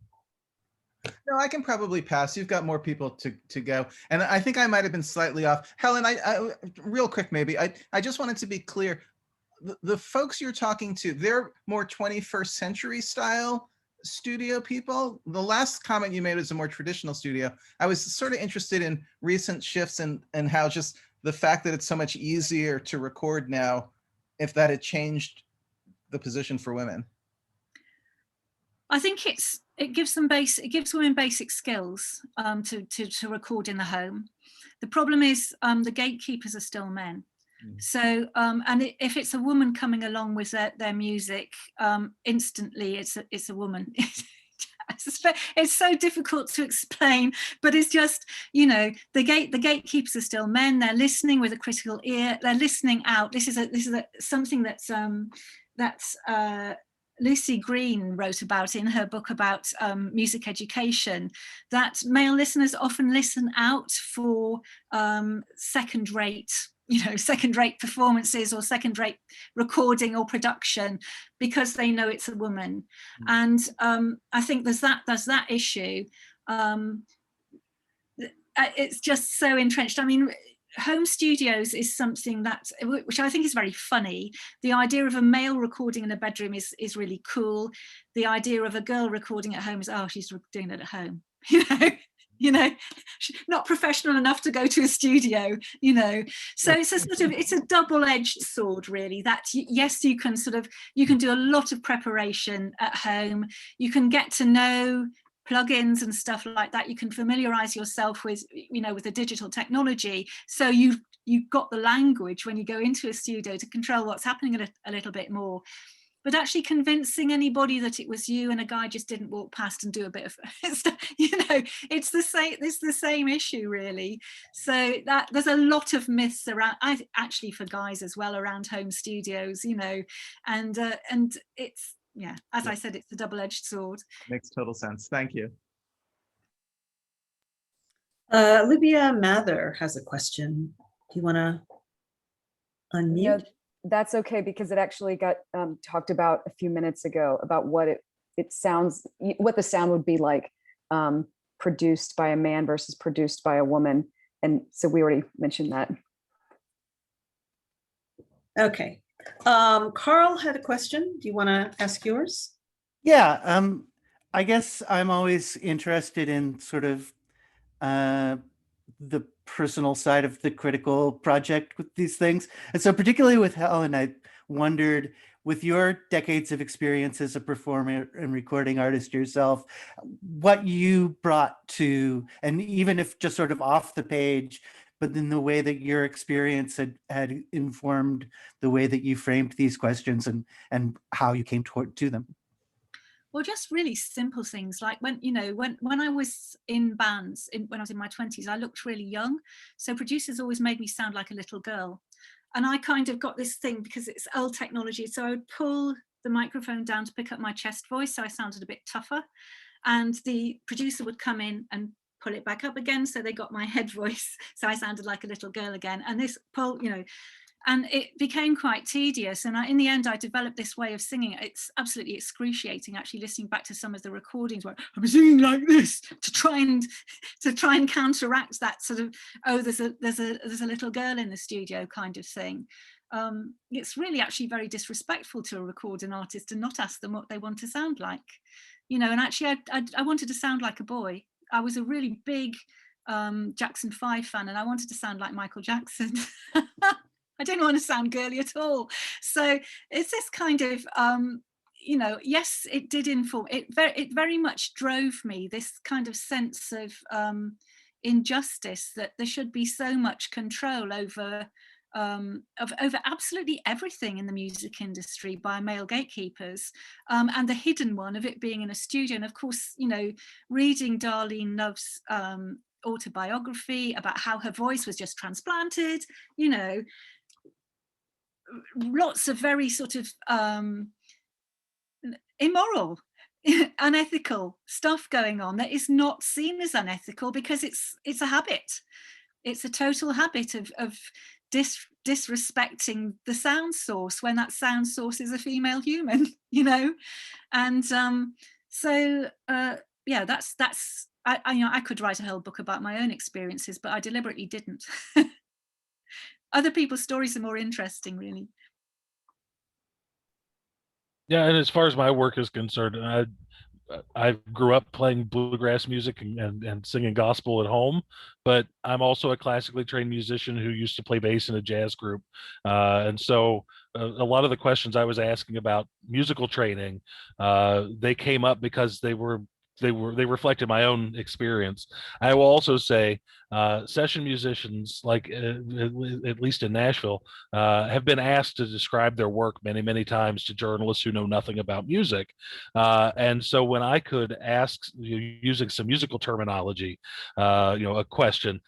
No, I can probably pass. You've got more people to go. And I think I might have been slightly off. Helen, I real quick, maybe. I just wanted to be clear. The folks you're talking to, they're more 21st century style studio people. The last comment you made was a more traditional studio. I was sort of interested in recent shifts and how just the fact that it's so much easier to record now, if that had changed the position for women. I think it gives women basic skills to record in the home. The problem is the gatekeepers are still men. So and if it's a woman coming along with their music, instantly it's a woman. It's so difficult to explain, but it's just, the gatekeepers are still men. They're listening with a critical ear. They're listening out. This is something that's Lucy Green wrote about in her book about music education, that male listeners often listen out for second-rate performances or second-rate recording or production, because they know it's a woman. And I think there's that issue. It's just so entrenched. I mean, home studios is something which I think is very funny. The idea of a male recording in a bedroom is really cool. The idea of a girl recording at home is, oh, she's doing it at home. Not professional enough to go to a studio. So it's a double-edged sword, really. That yes, you can do a lot of preparation at home. You can get to know plugins and stuff like that. You can familiarize yourself with the digital technology, so you've got the language when you go into a studio to control what's happening a little bit more. But actually convincing anybody that it was you and a guy just didn't walk past and do a bit of it's the same issue, really. So that there's a lot of myths around, actually for guys as well, around home studios, and it's, yeah, as I said, it's a double-edged sword. Makes total sense. Thank you. Olivia Mather has a question. Do you want to unmute? Yeah, that's okay, because it actually got talked about a few minutes ago about what it sounds, what the sound would be like produced by a man versus produced by a woman. And so we already mentioned that. Okay. Carl had a question. Do you want to ask yours? Yeah, I guess I'm always interested in sort of the personal side of the critical project with these things. And so particularly with Helen, I wondered, with your decades of experience as a performer and recording artist yourself, what you brought to, and even if just sort of off the page, but in the way that your experience had informed the way that you framed these questions and how you came to them. Well, just really simple things like when I was in bands when I was in my 20s, I looked really young. So producers always made me sound like a little girl. And I kind of got this thing because it's old technology. So I would pull the microphone down to pick up my chest voice. So I sounded a bit tougher. And the producer would come in and pull it back up again. So they got my head voice. So I sounded like a little girl again. And this pull, and it became quite tedious. And in the end, I developed this way of singing. It's absolutely excruciating, actually, listening back to some of the recordings where I'm singing like this to try and counteract that sort of, oh, there's a little girl in the studio kind of thing. It's really actually very disrespectful to a recording artist to not ask them what they want to sound like, And actually, I wanted to sound like a boy. I was a really big Jackson 5 fan, and I wanted to sound like Michael Jackson. I didn't want to sound girly at all. So it's this kind of, yes, it did inform, it very much drove me, this kind of sense of injustice, that there should be so much control over absolutely everything in the music industry by male gatekeepers, and the hidden one of it being in a studio. And of course, reading Darlene Love's autobiography about how her voice was just transplanted, lots of very sort of immoral, unethical stuff going on that is not seen as unethical because it's a habit. It's a total habit of disrespecting the sound source when that sound source is a female human, and so yeah, that's I could write a whole book about my own experiences, but I deliberately didn't. Other people's stories are more interesting, really. Yeah, and as far as my work is concerned, I grew up playing bluegrass music and singing gospel at home, but I'm also a classically trained musician who used to play bass in a jazz group. And so a lot of the questions I was asking about musical training, they came up because they reflected my own experience. I will also say session musicians, like at least in Nashville, have been asked to describe their work many times to journalists who know nothing about music. And so when I could ask, using some musical terminology, a question,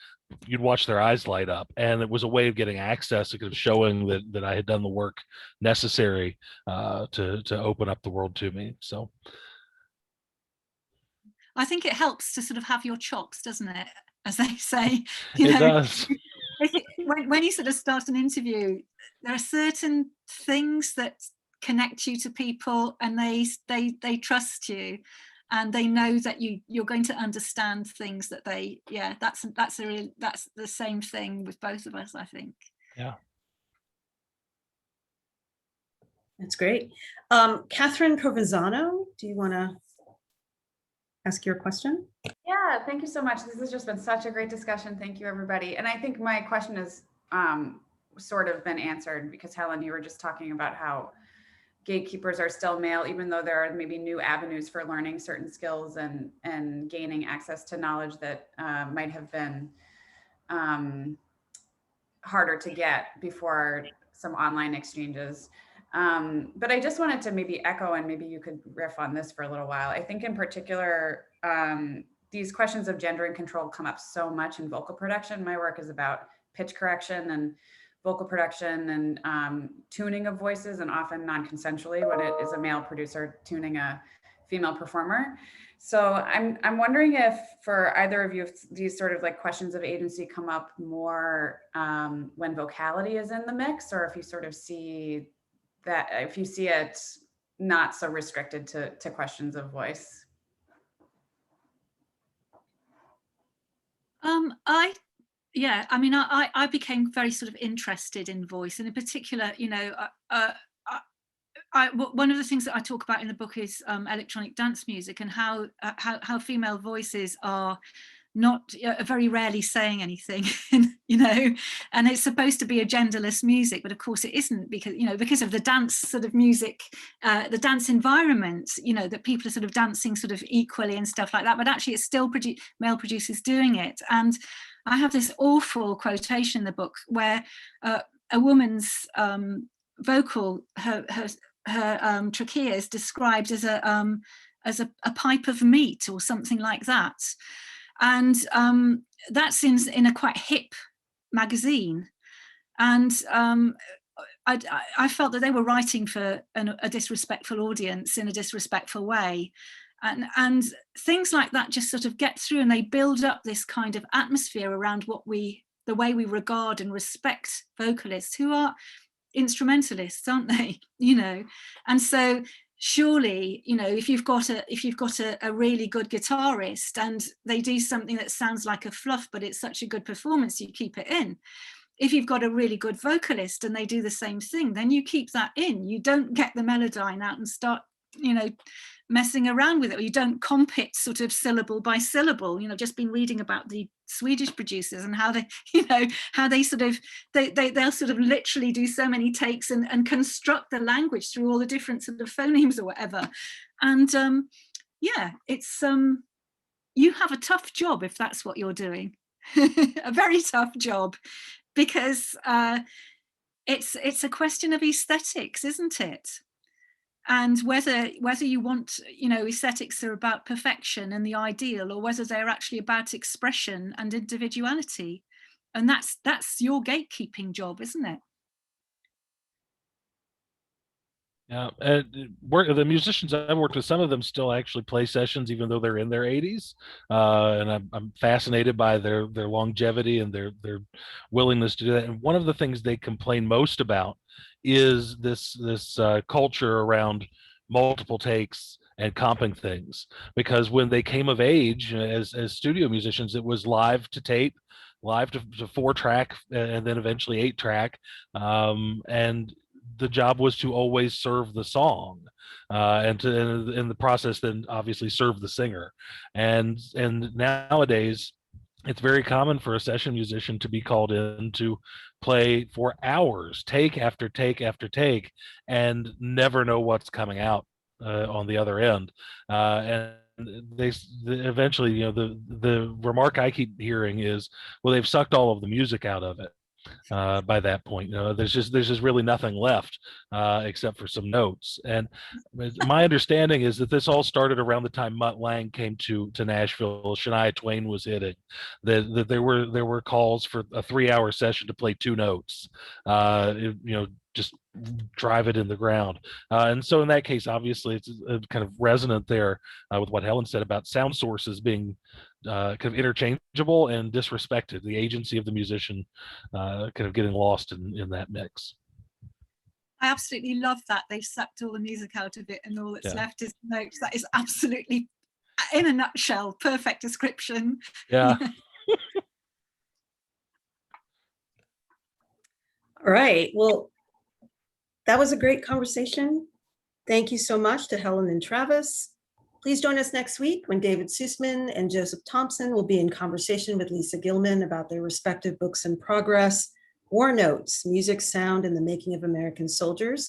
you'd watch their eyes light up, and it was a way of getting access, of showing that I had done the work necessary to open up the world to me. So I think it helps to sort of have your chops, doesn't it? As they say, it does. When you sort of start an interview, there are certain things that connect you to people, and they trust you, and they know that you're going to understand things that that's the same thing with both of us, I think. Yeah. That's great. Catherine Provenzano, do you want to ask your question? Yeah, thank you so much. This has just been such a great discussion. Thank you, everybody. And I think my question has sort of been answered, because Helen, you were just talking about how gatekeepers are still male, even though there are maybe new avenues for learning certain skills and gaining access to knowledge that might have been harder to get before some online exchanges. But I just wanted to maybe echo, and maybe you could riff on this for a little while. I think in particular, these questions of gender and control come up so much in vocal production. My work is about pitch correction and vocal production and tuning of voices, and often non-consensually when it is a male producer tuning a female performer. So I'm wondering if for either of you, if these sort of like questions of agency come up more when vocality is in the mix, or if you sort of see that, if you see it not so restricted to questions of voice. I became very sort of interested in voice, and in particular, one of the things that I talk about in the book is electronic dance music, and how female voices are not very rarely saying anything, you know, and it's supposed to be a genderless music, but of course it isn't, because, you know, because of the dance sort of music, the dance environment, you know, that people are sort of dancing sort of equally and stuff like that, but actually it's still male producers doing it. And I have this awful quotation in the book where a woman's vocal, her trachea is described as a pipe of meat or something like that. And that's in a quite hip magazine. And I felt that they were writing for a disrespectful audience in a disrespectful way. And things like that just sort of get through, and they build up this kind of atmosphere around the way we regard and respect vocalists, who are instrumentalists, aren't they? You know, and so surely, you know, if you've got a really good guitarist and they do something that sounds like a fluff, but it's such a good performance, you keep it in. If you've got a really good vocalist and they do the same thing, then you keep that in. You don't get the melodyne out and start, you know, messing around with it, or you don't comp it sort of syllable by syllable. You know, just been reading about the Swedish producers and how they, you know, how they sort of, they'll sort of literally do so many takes and construct the language through all the different sort of phonemes or whatever. And yeah, it's, you have a tough job if that's what you're doing, a very tough job, because it's a question of aesthetics, isn't it? And whether you want, you know, aesthetics are about perfection and the ideal, or whether they're actually about expression and individuality. And that's your gatekeeping job, isn't it? Yeah, the musicians I've worked with, some of them still actually play sessions even though they're in their 80s, and I'm fascinated by their longevity and their willingness to do that. And one of the things they complain most about is this culture around multiple takes and comping things, because when they came of age as studio musicians, it was live to tape, live to 4-track, and then eventually 8-track, and the job was to always serve the song, and to in the process then obviously serve the singer. And nowadays it's very common for a session musician to be called in to play for hours, take after take after take, and never know what's coming out on the other end. And they eventually, you know, the remark I keep hearing is, well, they've sucked all of the music out of it. By that point, you know, there's just really nothing left except for some notes. And my understanding is that this all started around the time Mutt Lange came to Nashville. Shania Twain was hitting that there were calls for a 3-hour session to play 2 notes, you know, just drive it in the ground. And so in that case, obviously it's kind of resonant there with what Helen said about sound sources being kind of interchangeable and disrespected, the agency of the musician kind of getting lost in that mix. I absolutely love that. They've sucked all the music out of it and all that's left is notes. That is absolutely, in a nutshell, perfect description. Yeah. All right. Well, that was a great conversation. Thank you so much to Helen and Travis. Please join us next week when David Sussman and Joseph Thompson will be in conversation with Lisa Gilman about their respective books in progress, War Notes, Music, Sound, and the Making of American Soldiers,